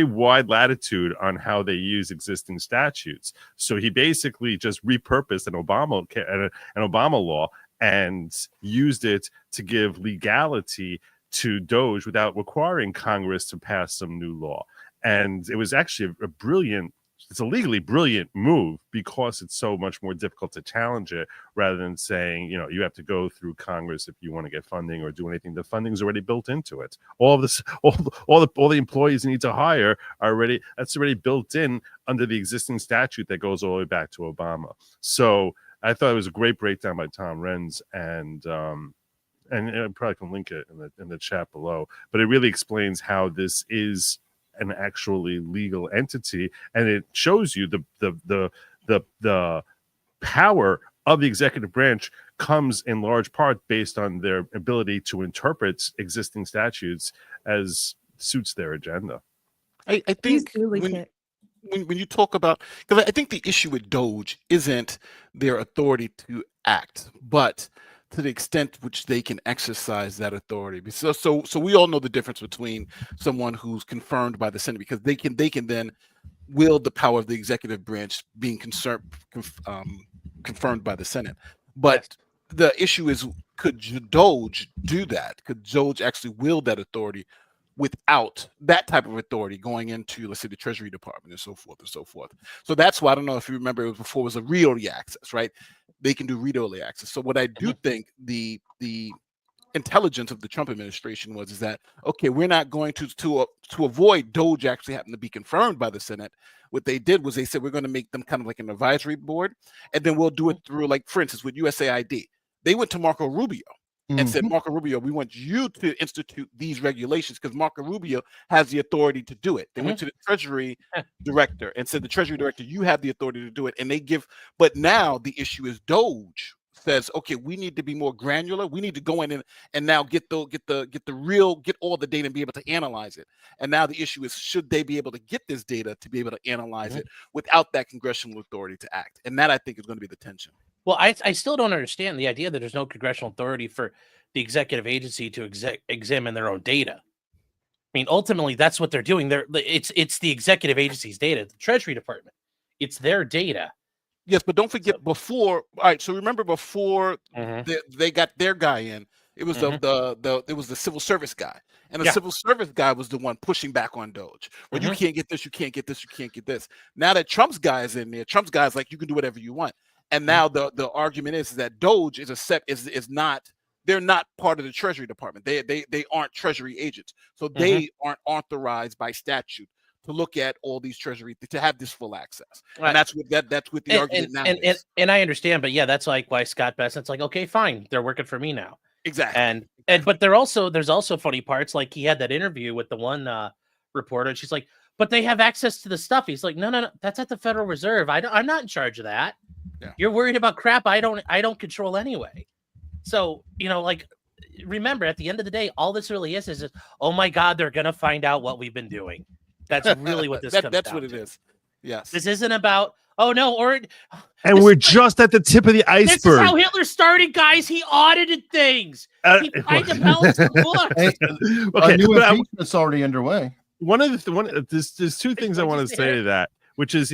S4: wide latitude on how they use existing statutes. So he basically just repurposed an Obama law and used it to give legality to Doge without requiring Congress to pass some new law. And it was actually it's a legally brilliant move because it's so much more difficult to challenge it rather than saying, you have to go through Congress if you want to get funding or do anything. The funding's already built into it. All the employees you need to hire that's already built in under the existing statute that goes all the way back to Obama. So I thought it was a great breakdown by Tom Renz, and I probably can link it in the chat below, but it really explains how this is an actually legal entity, and it shows you the power of the executive branch comes in large part based on their ability to interpret existing statutes as suits their agenda.
S3: I think when you talk about, because I think the issue with Doge isn't their authority to act, but to the extent which they can exercise that authority. So we all know the difference between someone who's confirmed by the Senate, because they can then wield the power of the executive branch being confirmed by the Senate. But the issue is, could Doge do that? Could Doge actually wield that authority without that type of authority going into, let's say, the Treasury Department and so forth and so forth? So that's why, I don't know if you remember, it was before it was a read-only access, right? They can do read-only access. So what I do think the intelligence of the Trump administration is that, okay, we're not going to avoid Doge actually having to be confirmed by the Senate. What they did was they said, we're going to make them kind of like an advisory board, and then we'll do it through, like, for instance, with USAID. They went to Marco Rubio and said, Marco Rubio, we want you to institute these regulations, because Marco Rubio has the authority to do it. They went to the Treasury Director and said, the Treasury Director, you have the authority to do it. And they give, but now the issue is Doge says, okay, we need to be more granular. We need to go in and now get all the data and be able to analyze it. And now the issue is, should they be able to get this data to be able to analyze it without that congressional authority to act? And that, I think, is going to be the tension.
S2: Well, I still don't understand the idea that there's no congressional authority for the executive agency to examine their own data. I mean, ultimately, that's what they're doing. It's the executive agency's data, the Treasury Department. It's their data.
S3: Yes, but don't forget before. All right, so remember before they got their guy in, it was it was the civil service guy, and the civil service guy was the one pushing back on Doge. Well, you can't get this, you can't get this, you can't get this. Now that Trump's guy is in there, Trump's guy is like, you can do whatever you want. And now the argument is that Doge is not. They're not part of the Treasury Department. They aren't Treasury agents, so they aren't authorized by statute to look at all these Treasury, to have this full access. Right. And that's what the argument now is.
S2: And I understand, but yeah, that's like why Scott Bessett's like, okay, fine, they're working for me now.
S3: Exactly.
S2: But there's also funny parts, like he had that interview with the one reporter, and she's like, but they have access to the stuff. He's like, no, that's at the Federal Reserve. I'm not in charge of that. Yeah. You're worried about crap I don't control anyway. So, like, remember, at the end of the day, all this really is oh my God, they're gonna find out what we've been doing. That's really what this comes
S3: that's
S2: down
S3: what it
S2: to.
S3: is. Yes.
S2: This isn't about, oh no,
S4: and we're just at the tip of the iceberg.
S2: This is how Hitler started, guys. He audited things. He tried to balance the books.
S6: Okay, new impeachment's already underway.
S4: There's two things I want to say to that, which is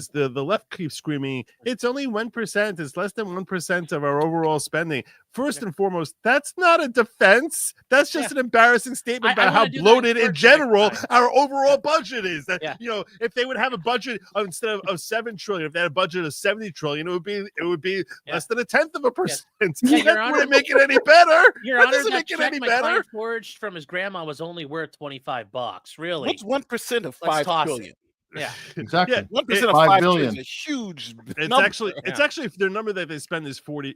S4: the left keeps screaming, it's only 1%, it's less than 1% of our overall spending. First and foremost, that's not a defense. That's just an embarrassing statement about how bloated in general our overall budget is. That if they would have a budget instead of 7 trillion, if they had a budget of 70 trillion, it would be less than 1/10%. That wouldn't make it any better. That doesn't make it any better.
S2: Forged from his grandma was only worth $25. Really?
S3: What's 1% of 5 trillion?
S2: Yeah,
S6: exactly.
S3: 1% of 5 billion is a huge number.
S4: It's actually their number that they spend is 40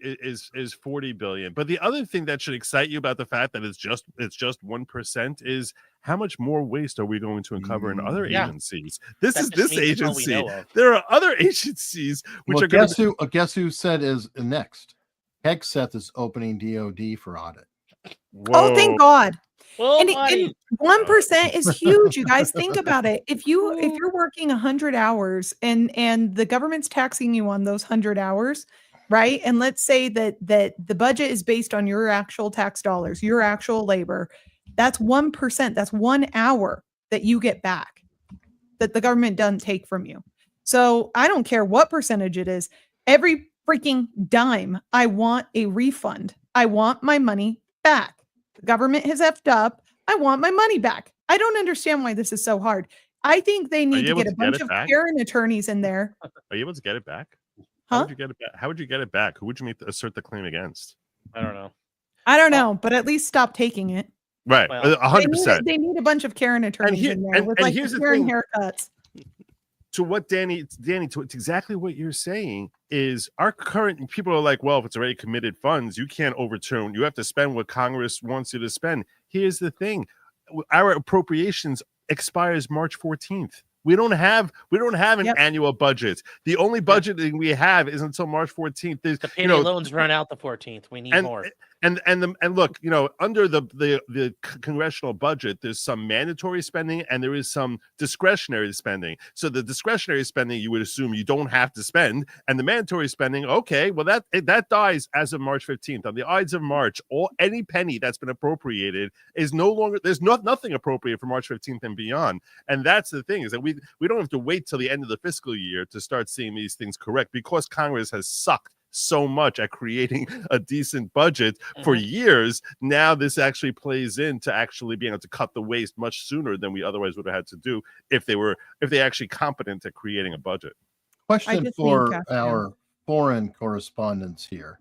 S4: billion. But the other thing that should excite you about the fact that it's just 1% is how much more waste are we going to uncover in other agencies? This is this agency. There are other agencies which are
S6: guess who said is next? Hegseth is opening DOD for audit.
S5: Whoa. Oh, thank God.
S2: Well,
S5: and 1% is huge. You guys think about it. If you're working 100 hours and the government's taxing you on those 100 hours, right? And let's say that the budget is based on your actual tax dollars, your actual labor. That's 1%. That's 1 hour that you get back that the government doesn't take from you. So I don't care what percentage it is. Every freaking dime, I want a refund. I want my money back. The government has effed up. I want my money back. I don't understand why this is so hard. I think they need to get a bunch of Karen attorneys in there.
S4: Are you able to get it back?
S5: Huh?
S4: How would you get it back? How would you get it back? Who would you assert the claim against?
S2: I don't know.
S5: I don't know, but at least stop taking it.
S4: Right, 100%.
S5: They need a bunch of Karen attorneys in there with like Karen haircuts.
S4: To what Dani, to exactly what you're saying is our current people are like, well, if it's already committed funds, you can't overturn. You have to spend what Congress wants you to spend. Here's the thing: our appropriations expires March 14th. We don't have an annual budget. The only budgeting we have is until March 14th.
S2: The payday loans run out the 14th. We need more.
S4: And look, under the congressional budget, there's some mandatory spending and there is some discretionary spending. So the discretionary spending, you would assume you don't have to spend, and the mandatory spending, okay, well that dies as of March 15th. On the Ides of March, any penny that's been appropriated is no longer. There's nothing appropriate for March 15th and beyond. And that's the thing, is that we don't have to wait till the end of the fiscal year to start seeing these things correct, because Congress has sucked so much at creating a decent budget for years. Now this actually plays into actually being able to cut the waste much sooner than we otherwise would have had to do if they actually competent at creating a budget.
S6: Question for our foreign correspondents here,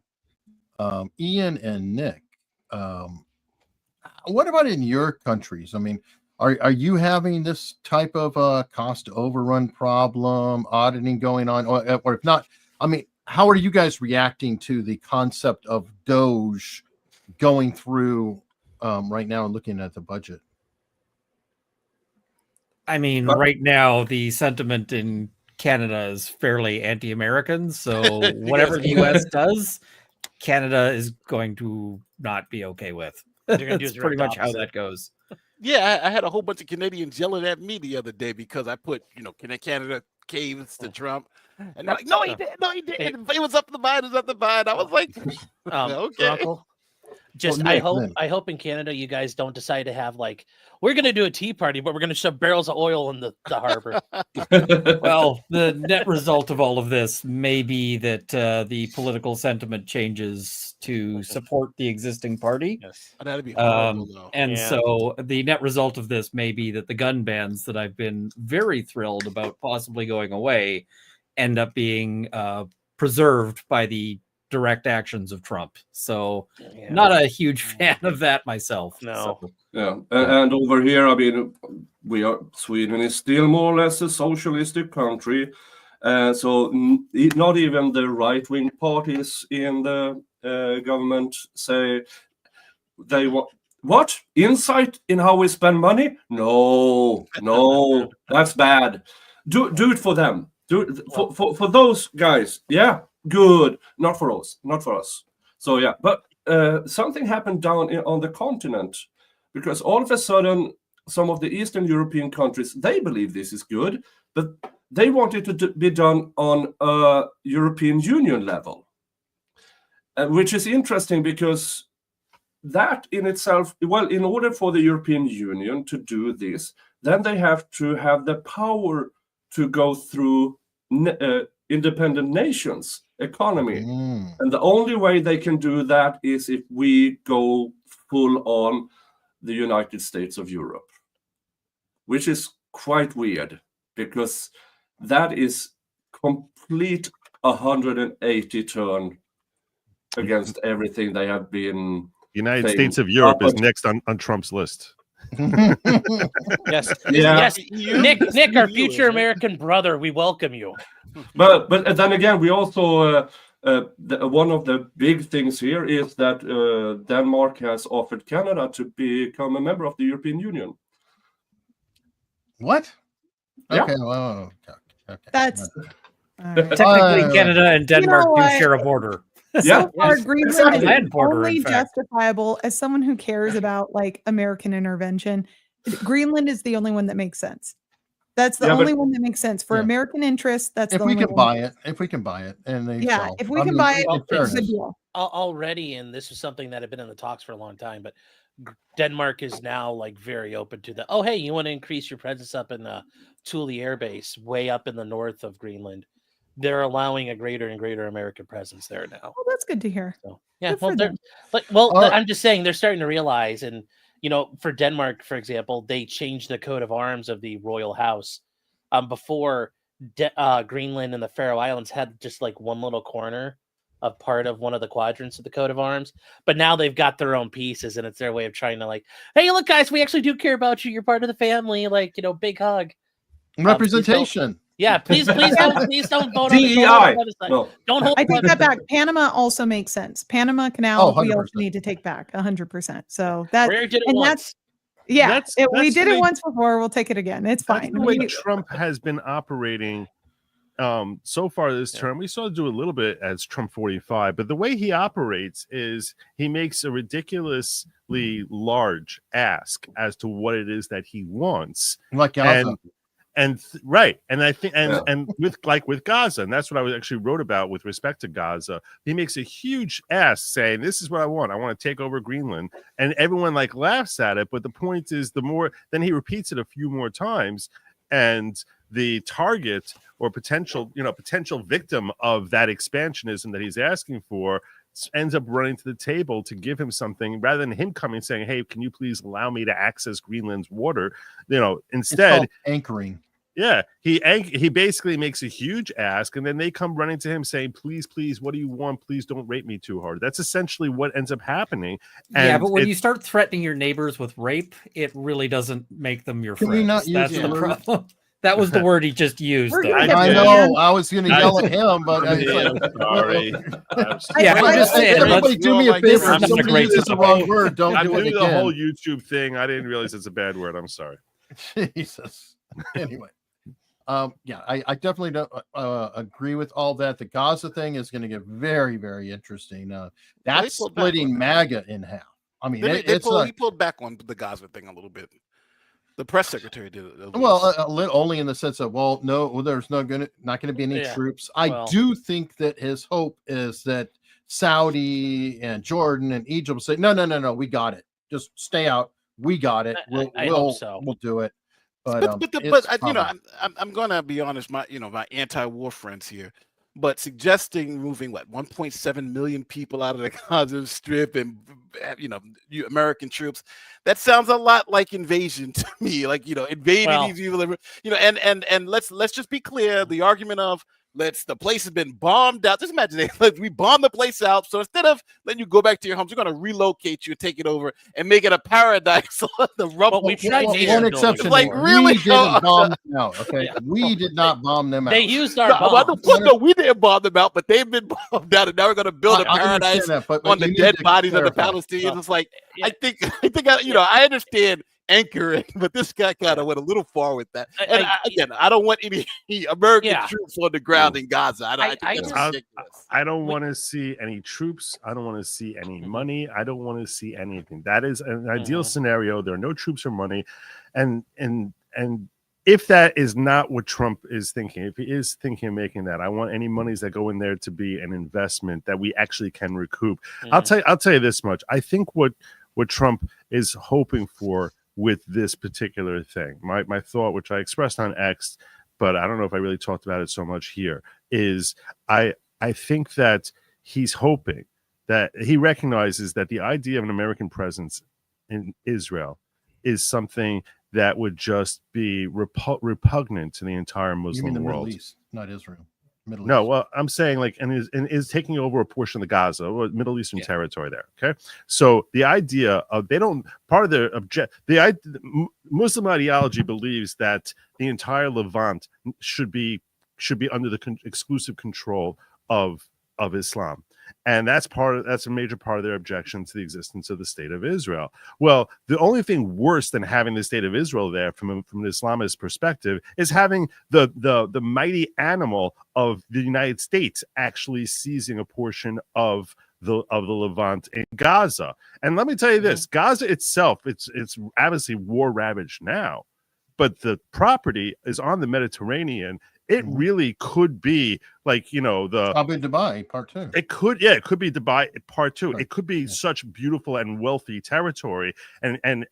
S6: Ian and Nick. What about in your countries? I mean, are you having this type of cost overrun problem, auditing going on, or if not, I mean, how are you guys reacting to the concept of Doge going through right now and looking at the budget?
S7: I mean, right now the sentiment in Canada is fairly anti-American, so whatever the U.S. does, Canada is going to not be okay with. That's pretty much how that goes.
S3: Yeah, I had a whole bunch of Canadians yelling at me the other day because I put, Canada caves to Trump. And they're like, no, he didn't. It was up the vine. I was like, okay.
S2: Runkle, I hope in Canada you guys don't decide to have we're going to do a tea party, but we're going to shove barrels of oil in the harbor.
S7: Well, the net result of all of this may be that the political sentiment changes to support the existing party.
S3: Yes, that'd be horrible, though.
S7: And so the net result of this may be that the gun bans that I've been very thrilled about possibly going away end up being preserved by the direct actions of Trump. So not a huge fan of that myself.
S2: No.
S7: So.
S9: Yeah. And over here, I mean, Sweden is still more or less a socialistic country. So not even the right-wing parties in the government say they want what insight in how we spend money. No, that's bad. Do it for them. Do it for those guys. Yeah, good. Not for us. So yeah, but something happened down on the continent, because all of a sudden some of the Eastern European countries, they believe this is good, but they want it to be done on a European Union level, which is interesting because that in itself, well, in order for the European Union to do this, then they have to have the power to go through independent nations' economy. And the only way they can do that is if we go full on the United States of Europe, which is quite weird because that is complete 180 turn against everything they have been.
S4: United States of Europe is next on Trump's list.
S2: Yes. Nick, our future American brother, we welcome you.
S9: But then again, we also one of the big things here is that Denmark has offered Canada to become a member of the European Union.
S6: What?
S9: Yeah.
S6: Okay. Well, okay.
S5: That's
S7: technically Canada and Denmark do share a border.
S5: So far, Greenland is
S7: land border,
S5: only
S7: in fact.
S5: justifiable as someone who cares about American intervention. Greenland is the only one that makes sense. That's the only one that makes sense for American interests. That's
S6: if
S5: the
S6: we
S5: only
S6: can buy it, if we can buy it, and they
S5: if we can buy it, it's a good deal.
S2: Already, and this is something that had been in the talks for a long time, but Denmark is now very open to the. Oh, hey, you want to increase your presence up in the Thule Air Base, way up in the north of Greenland? They're allowing a greater and greater American presence there now.
S5: Oh, that's good to hear.
S2: So, yeah,
S5: good
S2: I'm just saying they're starting to realize, and for Denmark, for example, they changed the coat of arms of the royal house. Before Greenland and the Faroe Islands had just one little corner of part of one of the quadrants of the coat of arms, but now they've got their own pieces, and it's their way of trying to hey, look, guys, we actually do care about you. You're part of the family. Big hug.
S6: Representation.
S2: Please don't vote
S9: DEI.
S2: on the website.
S9: No.
S2: Don't hold.
S5: I take that back. Panama also makes sense. Panama Canal, we
S6: 100%.
S5: also need to take back 100%. So that
S2: we did it once.
S5: We did it once before. We'll take it again. It's fine.
S4: That's the way Trump has been operating so far this term, we saw him do a little bit as Trump 45, but the way he operates is he makes a ridiculously large ask as to what it is that he wants.
S6: Like Gaza.
S4: Right. And I think, and with Gaza, and that's what I actually wrote about with respect to Gaza. He makes a huge ask saying, this is what I want. I want to take over Greenland. And everyone like laughs at it. But the point is, then he repeats it a few more times. And the target or potential victim of that expansionism that he's asking for ends up running to the table to give him something rather than him coming saying, hey, can you please allow me to access Greenland's water? Instead,
S6: anchoring.
S4: Yeah, he basically makes a huge ask, and then they come running to him saying, please, what do you want? Please don't rape me too hard. That's essentially what ends up happening.
S7: And but when you start threatening your neighbors with rape, it really doesn't make them your friends. That's the problem. That was the word he just used.
S6: I know. I was going to yell at him, but I'm
S4: sorry.
S6: I'm just saying. Everybody do me a favor. If somebody uses the wrong word, don't do it again.
S4: The whole YouTube thing. I didn't realize it's a bad word. I'm sorry.
S6: Jesus. Anyway. I definitely don't agree with all that. The Gaza thing is going to get very, very interesting. That's splitting MAGA in half. I mean,
S3: he pulled back on the Gaza thing a little bit. The press secretary did it.
S6: Only in the sense of, there's not going to be any troops. I do think that his hope is that Saudi and Jordan and Egypt will say, no, we got it. Just stay out. We got it. We'll do it.
S3: But I'm gonna be honest, my anti-war friends here, but suggesting moving 1.7 million people out of the Gaza Strip and American troops, that sounds a lot like invasion to me. Invading these people, and let's just be clear. The argument of the place has been bombed out. Just imagine we bomb the place out. So instead of letting you go back to your homes, we're going to relocate you and take it over and make it a paradise. The rubble.
S6: One exception. We didn't bomb them out. Okay, we did not bomb them out.
S2: They used our bombs.
S3: We didn't bomb them out, but they've been bombed out, and now we're going to build a paradise on the dead bodies of the Palestinians. It's like I think I understand anchoring, but this guy kind of went a little far with that. And I don't want any American troops on the ground in Gaza. I think that's ridiculous.
S4: I don't want to see any troops. I don't want to see any money. I don't want to see anything. That is an ideal scenario. There are no troops or money, and if that is not what Trump is thinking, if he is thinking of making that, I want any monies that go in there to be an investment that we actually can recoup. I'll tell you this much. I think what Trump is hoping for with this particular thing, my thought, which I expressed on X, but I don't know if I really talked about it so much here, is I think that he's hoping that he recognizes that the idea of an American presence in Israel is something that would just be repugnant to the entire Muslim
S6: you mean the
S4: world.
S6: Middle East, not Israel.
S4: No, well, I'm saying is taking over a portion of the Gaza or Middle Eastern territory there. Okay, so the idea of Muslim ideology believes that the entire Levant should be under the exclusive control of Islam. And that's a major part of their objection to the existence of the state of Israel. Well, the only thing worse than having the state of Israel there from an Islamist perspective is having the mighty animal of the United States actually seizing a portion of the Levant in Gaza. And let me tell you this, Gaza itself, it's obviously war ravaged now, but the property is on the Mediterranean. It really could be
S6: probably Dubai Part 2.
S4: It could be Dubai Part 2. Right. It could be such beautiful and wealthy territory and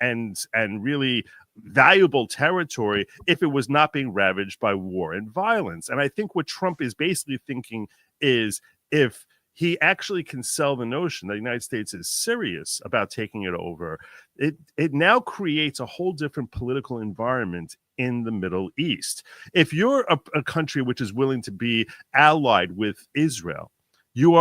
S4: really valuable territory if it was not being ravaged by war and violence. And I think what Trump is basically thinking is if he actually can sell the notion that the United States is serious about taking it over, it now creates a whole different political environment in the Middle East. If you're a country which is willing to be allied with Israel, you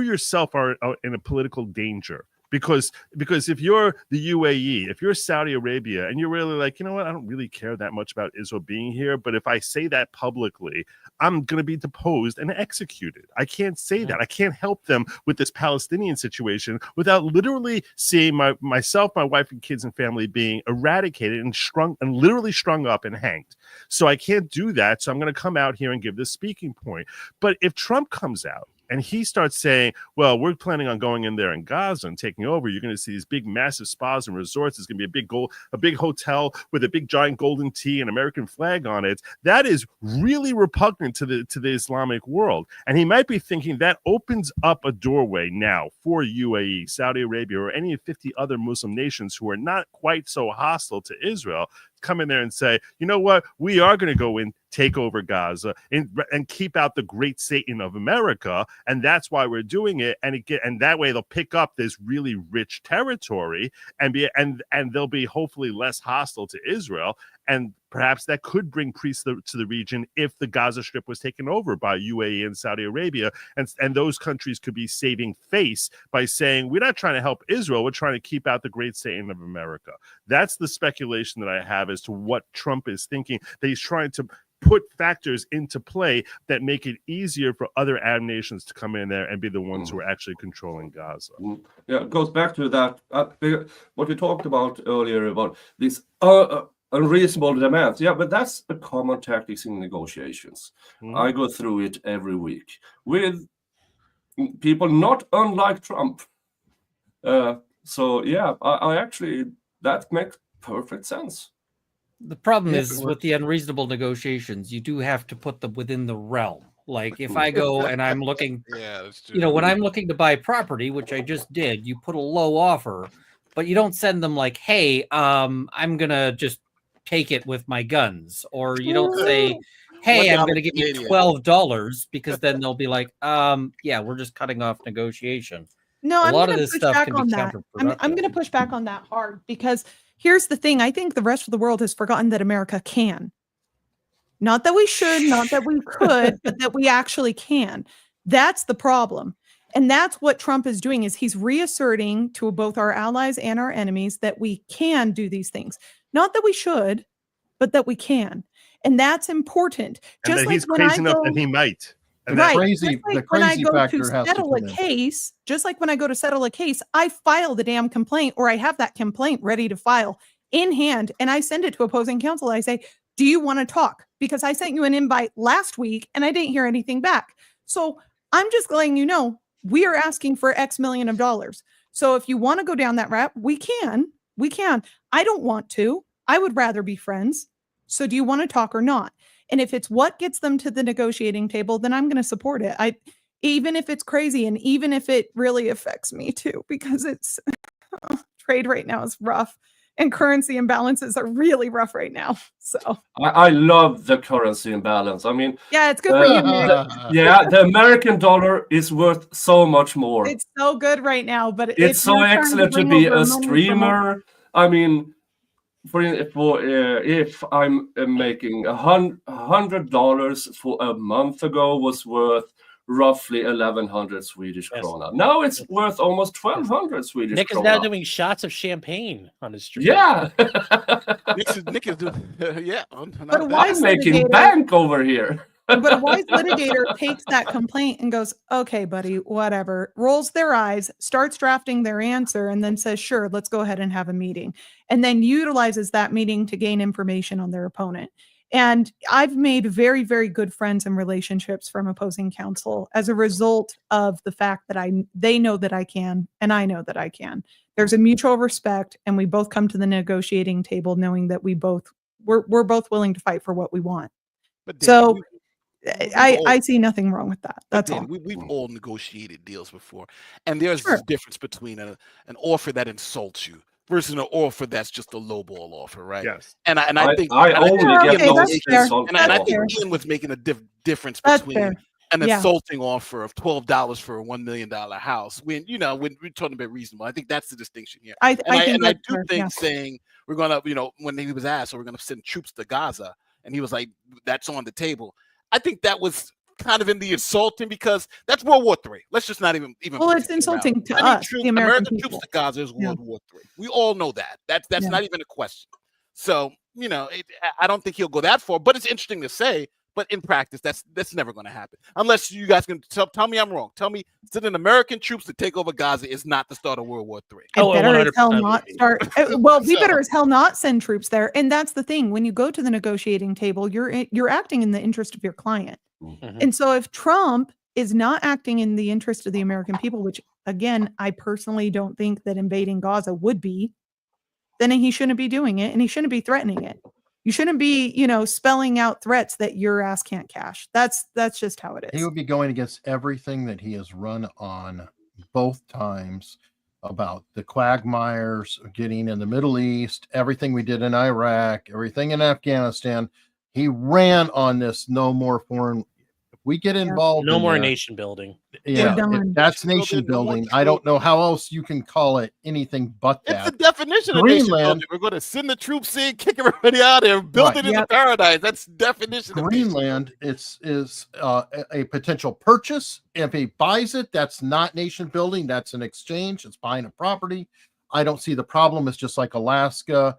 S4: yourself are in a political danger Because if you're the UAE, if you're Saudi Arabia, and you're really like, you know what, I don't really care that much about Israel being here, but if I say that publicly, I'm going to be deposed and executed. I can't say that. I can't help them with this Palestinian situation without literally seeing myself, my wife, and kids and family being eradicated and literally strung up and hanged. So I can't do that. So I'm going to come out here and give this speaking point. But if Trump comes out and he starts saying, well, we're planning on going in there in Gaza and taking over, you're going to see these big, massive spas and resorts. There's going to be a big hotel with a big, giant golden T and American flag on it. That is really repugnant to the Islamic world. And he might be thinking that opens up a doorway now for UAE, Saudi Arabia, or any of 50 other Muslim nations who are not quite so hostile to Israel, come in there and say, you know what, we are going to go in, take over Gaza, and keep out the great Satan of America, and that's why we're doing it. And that way they'll pick up this really rich territory and they'll be hopefully less hostile to Israel. And perhaps that could bring peace to the region if the Gaza Strip was taken over by UAE and Saudi Arabia, and those countries could be saving face by saying, we're not trying to help Israel, we're trying to keep out the great Satan of America. That's the speculation that I have as to what Trump is thinking, that he's trying to put factors into play that make it easier for other Arab nations to come in there and be the ones who are actually controlling Gaza.
S9: Yeah, it goes back to that, what we talked about earlier about these unreasonable demands. Yeah, but that's a common tactics in negotiations. I go through it every week with people not unlike Trump. So yeah, I actually, that makes perfect sense.
S7: The problem is with the unreasonable negotiations, you do have to put them within the realm. Like if I go and I'm looking,
S3: that's true.
S7: you know, when I'm looking to buy property, which I just did, you put a low offer, but you don't send them like, hey, I'm going to just take it with my guns. Or you don't say, hey, I'm going to give you $12, because then they'll be like, yeah, we're just cutting off negotiation.
S5: No,
S7: a
S5: I'm
S7: lot of
S5: going to
S7: this
S5: push
S7: stuff
S5: back
S7: can be
S5: on that.
S7: counterproductive.
S5: I'm going to push back on that hard, because here's the thing. I think the rest of the world has forgotten that America can. Not that we should, not that we could, but that we actually can. That's the problem. And that's what Trump is doing, is he's reasserting to both our allies and our enemies that we can do these things. Not that we should, but that we can. And that's important.
S4: And
S5: just
S4: that
S5: like
S4: he's
S5: when
S4: crazy
S5: I
S4: enough
S5: go,
S4: that he might. And
S5: right.
S6: Crazy,
S5: Just like
S6: the
S5: when I
S6: crazy
S5: go to
S6: factor has to
S5: settle a
S6: come in.
S5: case, just like when I go to settle a case, I file the damn complaint, or I have that complaint ready to file in hand, and I send it to opposing counsel. I say, do you want to talk? Because I sent you an invite last week and I didn't hear anything back. So I'm just letting you know, we are asking for X million of dollars. So if you want to go down that route, we can. I don't want to. I would rather be friends. So do you want to talk or not? And if it's what gets them to the negotiating table, then I'm going to support it. Even if it's crazy, and even if it really affects me too, because it's trade right now is rough, and currency imbalances are really rough right now. So
S9: I love the currency imbalance. I mean,
S5: yeah, it's good for you, Nick.
S9: The American dollar is worth so much more.
S5: It's so good right now, but
S9: it's so excellent to be a streamer. I mean, if I'm making $100 for a month ago was worth roughly 1,100 Swedish krona. Now it's worth almost 1,200 Swedish krona.
S2: Nick is now doing shots of champagne on his stream.
S9: Yeah.
S3: Nick is doing, yeah.
S5: But
S9: I'm making bank over here.
S5: But a wise litigator takes that complaint and goes, okay, buddy, whatever, rolls their eyes, starts drafting their answer, and then says, sure, let's go ahead and have a meeting. And then utilizes that meeting to gain information on their opponent. And I've made very, very good friends and relationships from opposing counsel as a result of the fact that they know that I can, and I know that I can. There's a mutual respect, and we both come to the negotiating table knowing that we're both willing to fight for what we want.
S3: But
S5: so I see nothing wrong with that. That's all.
S3: We've all negotiated deals before, and there's a difference between an offer that insults you versus an offer that's just a lowball offer, right?
S4: Yes.
S3: And I think Ian was making a difference between an insulting offer of $12 for a $1 million house when we're talking about reasonable. I think that's the distinction here. I do think saying we're gonna, when he was asked, so we're gonna send troops to Gaza, and he was like, that's on the table. I think that was kind of in the insulting because that's World War III. Let's just not even.
S5: Well, it's insulting to us, the American people.
S3: Troops to Gaza is World War III. We all know that. That's not even a question. So I don't think he'll go that far. But it's interesting to say. But in practice, that's never going to happen unless you guys can tell me I'm wrong. Tell me sending American troops to take over Gaza is not the start of World War III.
S5: It better as hell not start. Well, we better as hell not send troops there. And that's the thing. When you go to the negotiating table, you're acting in the interest of your client. Mm-hmm. And so if Trump is not acting in the interest of the American people, which again, I personally don't think that invading Gaza would be, then he shouldn't be doing it and he shouldn't be threatening it. You shouldn't be, spelling out threats that your ass can't cash. That's just how it is.
S6: He would be going against everything that he has run on both times about the quagmires getting in the Middle East, everything we did in Iraq, everything in Afghanistan. He ran on this no more foreign. If we get involved,
S2: no more nation building.
S6: Yeah, that's nation building. I don't know how else you can call it anything but that.
S3: It's the definition of nation building. We're going to send the troops in, kick everybody out there, build it into paradise. That's definition.
S6: Greenland is a potential purchase. If he buys it, that's not nation building. That's an exchange. It's buying a property. I don't see the problem. It's just like Alaska.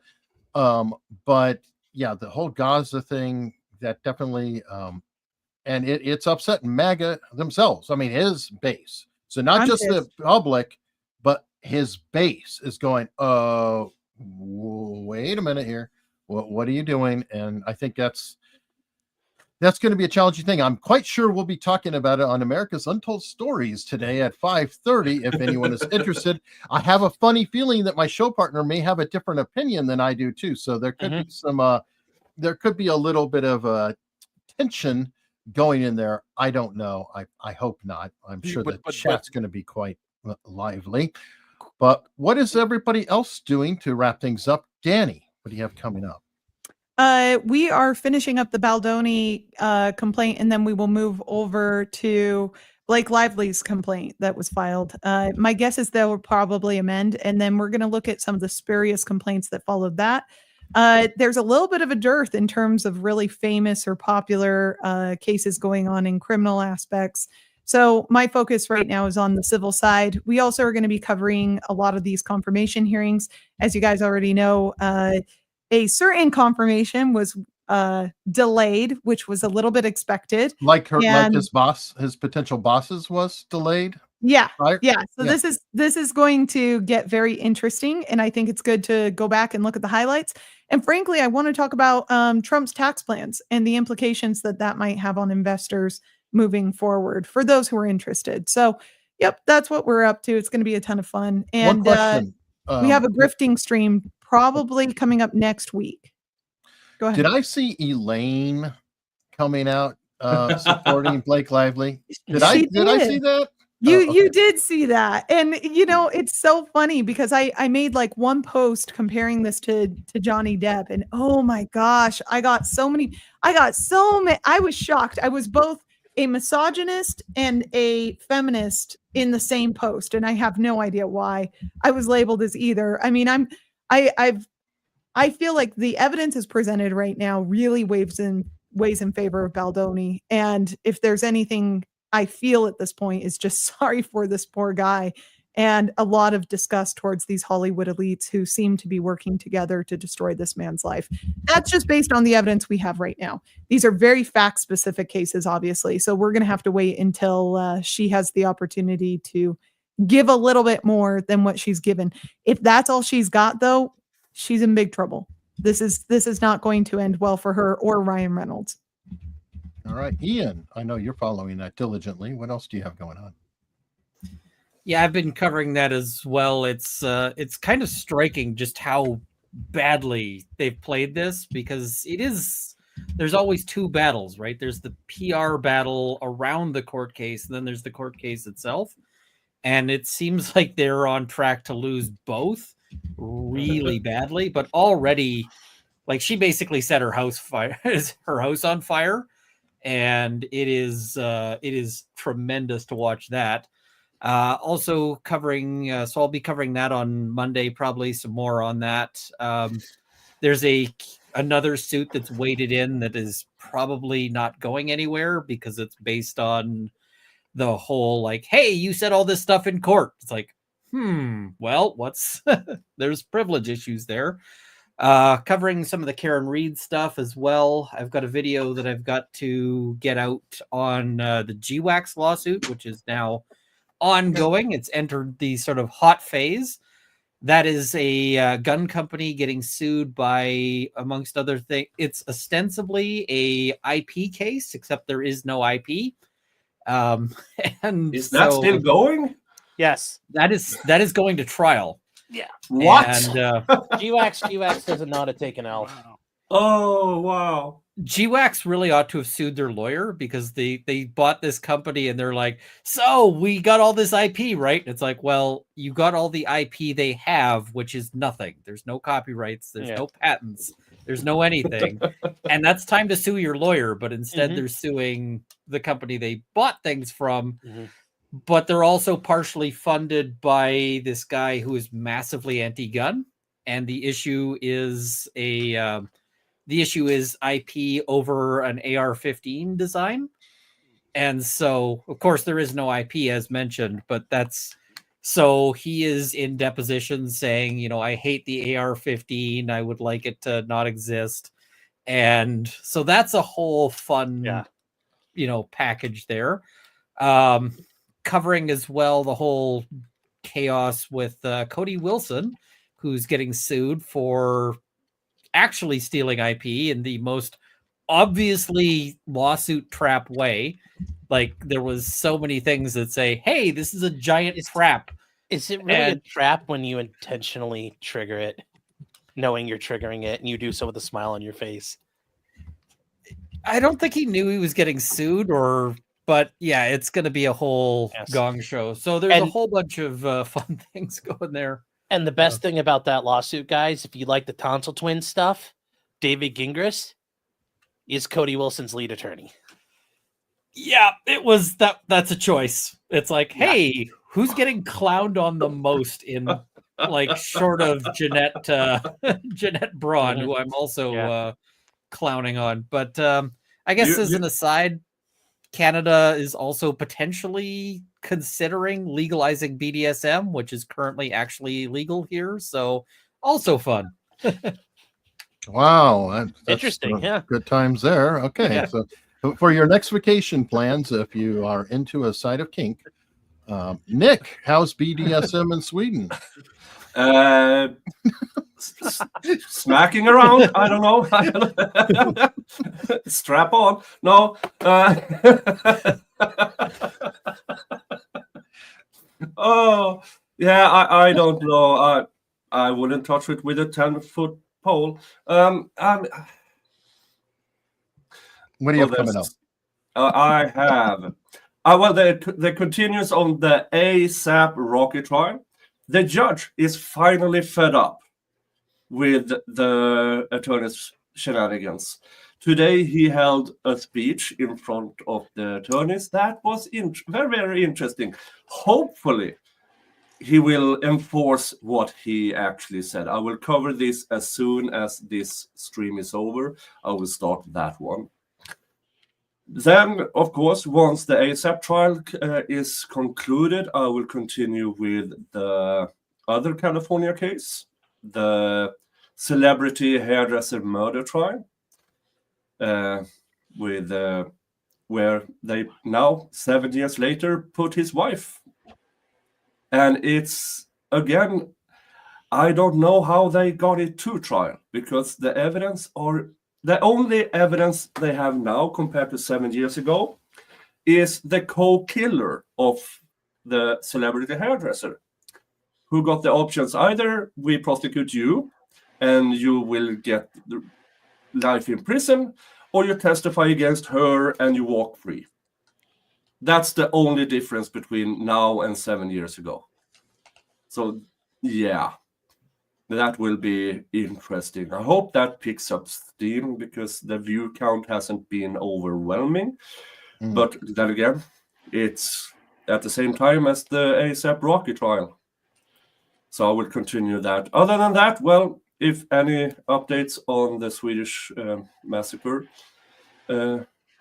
S6: But yeah, the whole Gaza thing, that definitely and it's upsetting MAGA themselves. I mean, his base. So not just the public, but his base is going, wait a minute here. What are you doing? And I think that's going to be a challenging thing. I'm quite sure we'll be talking about it on America's Untold Stories today at 5:30. If anyone is interested, I have a funny feeling that my show partner may have a different opinion than I do too. So there could be some, there could be a little bit of tension going in there. I don't know. I hope not. I'm sure the chat's going to be quite lively. But what is everybody else doing to wrap things up? Dani, what do you have coming up?
S5: We are finishing up the Baldoni complaint, and then we will move over to Blake Lively's complaint that was filed. My guess is they'll probably amend, and then we're going to look at some of the spurious complaints that followed that. There's a little bit of a dearth in terms of really famous or popular cases going on in criminal aspects. So my focus right now is on the civil side. We also are going to be covering a lot of these confirmation hearings. As you guys already know, a certain confirmation was delayed, which was a little bit expected.
S6: Like his potential bosses was delayed.
S5: Yeah.
S6: Right?
S5: Yeah. So this is going to get very interesting. And I think it's good to go back and look at the highlights. And frankly, I want to talk about Trump's tax plans and the implications that might have on investors moving forward for those who are interested. So, yep, that's what we're up to. It's going to be a ton of fun. And we have a grifting stream probably coming up next week. Go ahead.
S6: Did I see Elaine coming out supporting Blake Lively? Did I see that?
S5: You did see that. And it's so funny because I made like one post comparing this to Johnny Depp, and oh my gosh, I was shocked. I was both a misogynist and a feminist in the same post, and I have no idea why I was labeled as either. I mean, I feel like the evidence is presented right now really weighs in favor of Baldoni, and if there's anything I feel at this point is just sorry for this poor guy, and a lot of disgust towards these Hollywood elites who seem to be working together to destroy this man's life. That's just based on the evidence we have right now. These are very fact-specific cases, obviously, so we're going to have to wait until she has the opportunity to give a little bit more than what she's given. If that's all she's got, though, she's in big trouble. This is not going to end well for her or Ryan Reynolds.
S6: All right, Ian, I know you're following that diligently. What else do you have going on?
S7: Yeah, I've been covering that as well. It's kind of striking just how badly they've played this, because there's always two battles, right? There's the PR battle around the court case, and then there's the court case itself. And it seems like they're on track to lose both really badly, but already, like, she basically set her house on fire. And it is tremendous to watch that. Also covering, so I'll be covering that on Monday, probably some more on that. There's a another suit that's weighted in that is probably not going anywhere because it's based on the whole like, hey, you said all this stuff in court. It's like, well, what's there's privilege issues there. Covering some of the Karen Reed stuff as well. I've got a video that I've got to get out on the GWAX lawsuit, which is now ongoing. It's entered the sort of hot phase. That is a gun company getting sued by, amongst other things, it's ostensibly a IP case, except there is no IP. And
S9: is that still going?
S2: Yes,
S7: that is going to trial.
S2: Yeah.
S9: What?
S7: And
S2: GWAX doesn't know how to take an L.
S9: Wow. Oh wow.
S7: GWAX really ought to have sued their lawyer because they bought this company and they're like, so we got all this IP, right? It's like, well, you got all the IP they have, which is nothing. There's no copyrights. There's no patents. There's no anything. And that's time to sue your lawyer. But instead they're suing the company they bought things from. But they're also partially funded by this guy who is massively anti-gun. And the issue is IP over an AR-15 design. And so, of course, there is no IP as mentioned, but so he is in deposition saying, I hate the AR-15. I would like it to not exist. And so that's a whole fun, package there. Covering as well the whole chaos with Cody Wilson, who's getting sued for actually stealing IP in the most obviously lawsuit trap way. Like there was so many things that say, hey, this is a giant trap.
S2: Is it really a trap when you intentionally trigger it, knowing you're triggering it, and you do so with a smile on your face?
S7: I don't think he knew he was getting sued, but yeah, it's going to be a whole gong show. So there's a whole bunch of fun things going there.
S2: And the best thing about that lawsuit, guys, if you like the Tonsil Twin stuff, David Gingras is Cody Wilson's lead attorney.
S7: Yeah, it was that's a choice. It's like, hey, who's getting clowned on the most in like short of Jeanette Braun, who I'm also clowning on. But I guess as an aside, Canada is also potentially considering legalizing BDSM, which is currently actually legal here. So also fun.
S6: Wow. That's
S2: interesting.
S6: Good times there. Okay. So for your next vacation plans, if you are into a side of kink, Nick, how's BDSM in Sweden?
S9: Smacking around. I don't know. Strap on. No. Oh, yeah. I don't know. I wouldn't touch it with a 10-foot pole.
S6: What do you have coming up?
S9: I have. Well, the continues on the ASAP Rocky trial. The judge is finally fed up with the attorney's shenanigans. Today, he held a speech in front of the attorneys that was very, very interesting. Hopefully, he will enforce what he actually said. I will cover this as soon as this stream is over. I will start that one. Then, of course, once the ASAP trial is concluded, I will continue with the other California case, the celebrity hairdresser murder trial, where they now, 7 years later, put his wife. And it's, again, I don't know how they got it to trial, because the only evidence they have now compared to 7 years ago is the co-killer of the celebrity hairdresser, who got the options: either we prosecute you and you will get life in prison, or you testify against her and you walk free. That's the only difference between now and 7 years ago. So, yeah. That will be interesting. I hope that picks up steam, because the view count hasn't been overwhelming. But then again, it's at the same time as the ASAP Rocky trial. So I will continue that. Other than that, well, if any updates on the Swedish massacre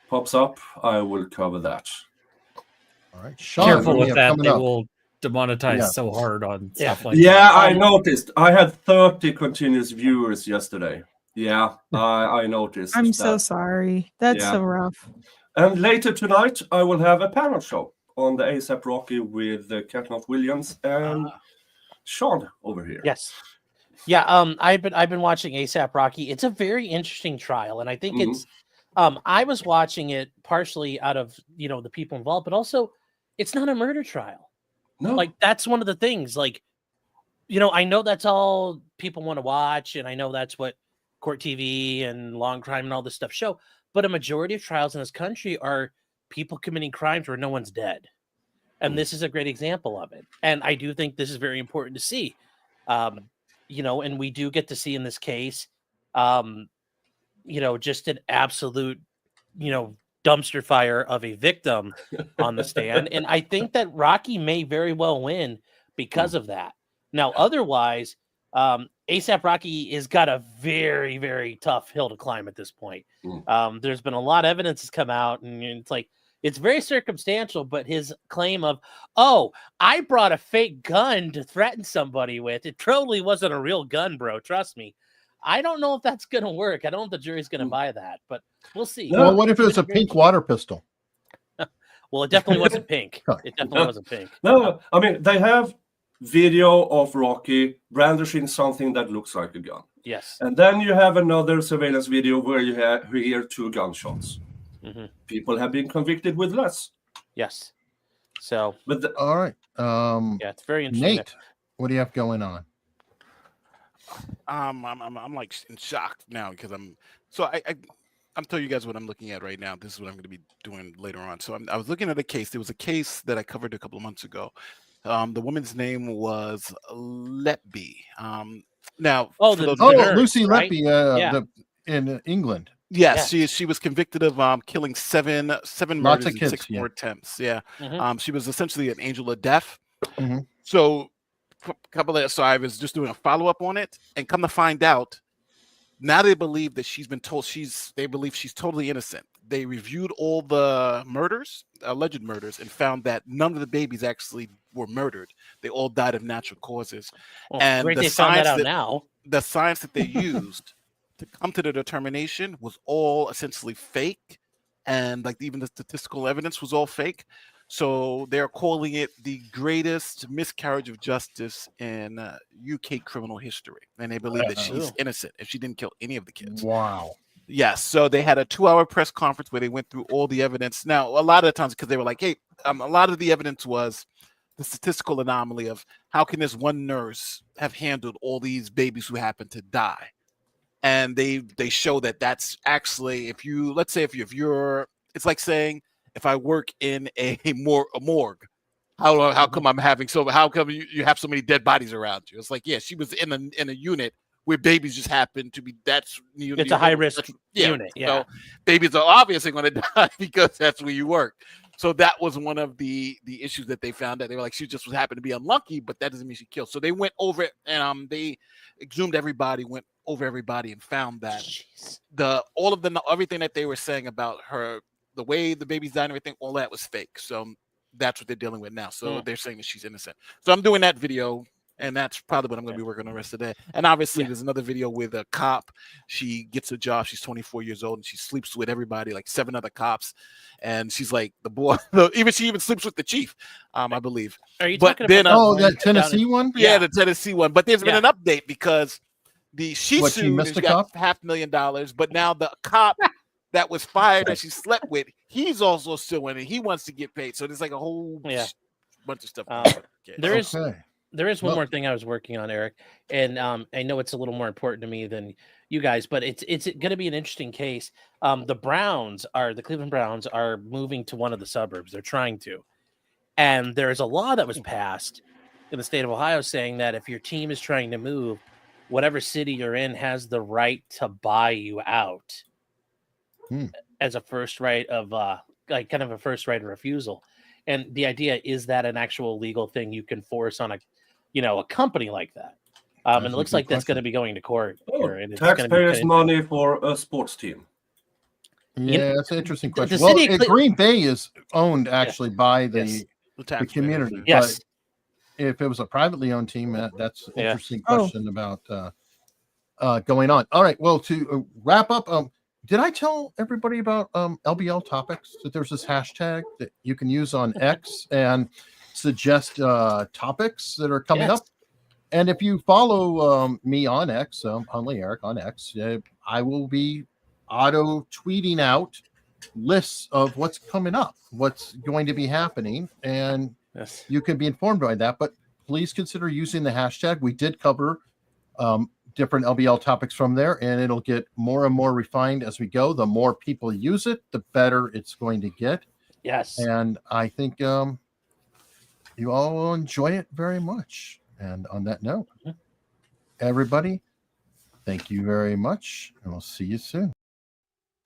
S9: pops up, I will cover that.
S6: All right, Sean,
S7: Careful
S6: what do
S7: with
S6: you have
S7: that.
S6: coming
S7: They
S6: up?
S7: will demonetize
S6: Yeah.
S7: so hard on stuff like
S9: Yeah,
S7: that.
S9: I noticed. I had 30 continuous viewers yesterday. Yeah, I noticed.
S5: I'm
S9: that.
S5: so sorry. That's
S9: Yeah.
S5: so rough.
S9: And later tonight, I will have a panel show on the ASAP Rocky with Katnoff Williams and Sean over here.
S2: Yes. Yeah, I've been watching ASAP Rocky. It's a very interesting trial, and I think it's I was watching it partially out of the people involved, but also it's not a murder trial.
S9: No,
S2: like that's one of the things. Like, I know that's all people want to watch, and I know that's what court TV and long crime and all this stuff show. But a majority of trials in this country are people committing crimes where no one's dead, and this is a great example of it. And I do think this is very important to see. And we do get to see in this case, just an absolute, dumpster fire of a victim on the stand. And I think that Rocky may very well win because of that. Now, otherwise, ASAP Rocky has got a very, very tough hill to climb at this point. There's been a lot of evidence that's come out, and it's very circumstantial, but his claim of, I brought a fake gun to threaten somebody with, it totally wasn't a real gun, bro. Trust me. I don't know if that's going to work. I don't know if the jury's going to buy that, but we'll see.
S6: Well, what if it was a pink water pistol?
S2: Well, it definitely wasn't pink. It definitely wasn't pink.
S9: No, I mean, they have video of Rocky brandishing something that looks like a gun.
S2: Yes.
S9: And then you have another surveillance video where you hear 2 gunshots. People have been convicted with less.
S2: Yes. So,
S6: all right.
S2: Yeah, it's very interesting.
S6: Nate, what do you have going on?
S3: I'm like in shock now because I'm telling you guys what I'm looking at right now. This is what I'm going to be doing later on. So I was looking at a case. There was a case that I covered a couple of months ago. The woman's name was Letby. Now,
S6: Lucy
S2: right?
S6: Letby, in England.
S3: Yes, she was convicted of killing seven murders and 6 more attempts. Yeah, she was essentially an angel of death. So, so I was just doing a follow up on it, and come to find out, now they believe that they believe she's totally innocent. They reviewed all the alleged murders, and found that none of the babies actually were murdered. They all died of natural causes.
S2: Well,
S3: and
S2: great they found that out now.
S3: The science that they used to come to the determination was all essentially fake, and even the statistical evidence was all fake. So they're calling it the greatest miscarriage of justice in UK criminal history, and they believe that she's innocent and she didn't kill any of the kids.
S6: Wow.
S3: Yes. So they had a 2-hour press conference where they went through all the evidence. Now, a lot of the times, because they were like, hey, a lot of the evidence was the statistical anomaly of how can this one nurse have handled all these babies who happen to die. And they show that that's actually, if you're, it's like saying, if I work in a morgue, how come I'm having how come you have so many dead bodies around you? It's like, yeah, she was in a unit where babies just happen to be, it's
S2: a high risk unit. Yeah.
S3: So babies are obviously going to die because that's where you work. So that was one of the issues that they found, that they were like, she just happened to be unlucky, but that doesn't mean she killed. So they went over it, and they exhumed everybody, went over everybody, and found that everything that they were saying about her, the way the babies died and everything, all that was fake. So that's what they're dealing with now. So they're saying that she's innocent. So I'm doing that video, and that's probably what I'm going to be working on the rest of the day. And obviously, there's another video with a cop. She gets a job. She's 24 years old, and she sleeps with everybody, like 7 other cops. And she's like the boy. She even sleeps with the chief, I believe.
S2: Are you talking about
S6: that Tennessee one?
S3: Yeah, the Tennessee one. But there's been an update because she sued and got $500,000, but now the cop that was fired that she slept with, he's also suing, and he wants to get paid. So there's like a whole bunch of stuff.
S2: There is one more thing I was working on, Eric, and I know it's a little more important to me than you guys, but it's going to be an interesting case. The Cleveland Browns are moving to one of the suburbs. They're trying to, and there is a law that was passed in the state of Ohio saying that if your team is trying to move, whatever city you're in has the right to buy you out as a first right of kind of a first right of refusal. And the idea is that an actual legal thing you can force on a company like that. And it looks like that's going to be going to court.
S9: Oh,
S2: and it's
S9: taxpayers' money for a sports team.
S6: Yeah, that's an interesting question.
S2: the
S6: Well,
S2: city
S6: Green Bay is owned actually by the community.
S2: Yes.
S6: But if it was a privately owned team, that's an interesting
S5: Oh.
S6: question about going on. All right. Well, to wrap up, did I tell everybody about LBL topics? That there's this hashtag that you can use on X and suggest topics that are coming up. And if you follow me on X, Hunley Eric on X, I will be auto tweeting out lists of what's coming up, what's going to be happening, and you can be informed by that. But please consider using the hashtag. We did cover different LBL topics from there, and it'll get more and more refined as we go. The more people use it, the better it's going to get.
S2: Yes.
S6: And I think you all will enjoy it very much. And on that note, everybody, thank you very much, and we'll see you soon.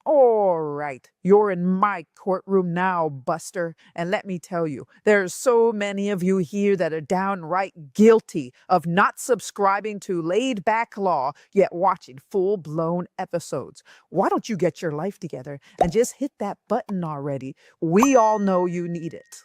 S11: All right, you're in my courtroom now, Buster. And let me tell you, there's so many of you here that are downright guilty of not subscribing to laid back law, yet watching full-blown episodes. Why don't you get your life together and just hit that button already? We all know you need it.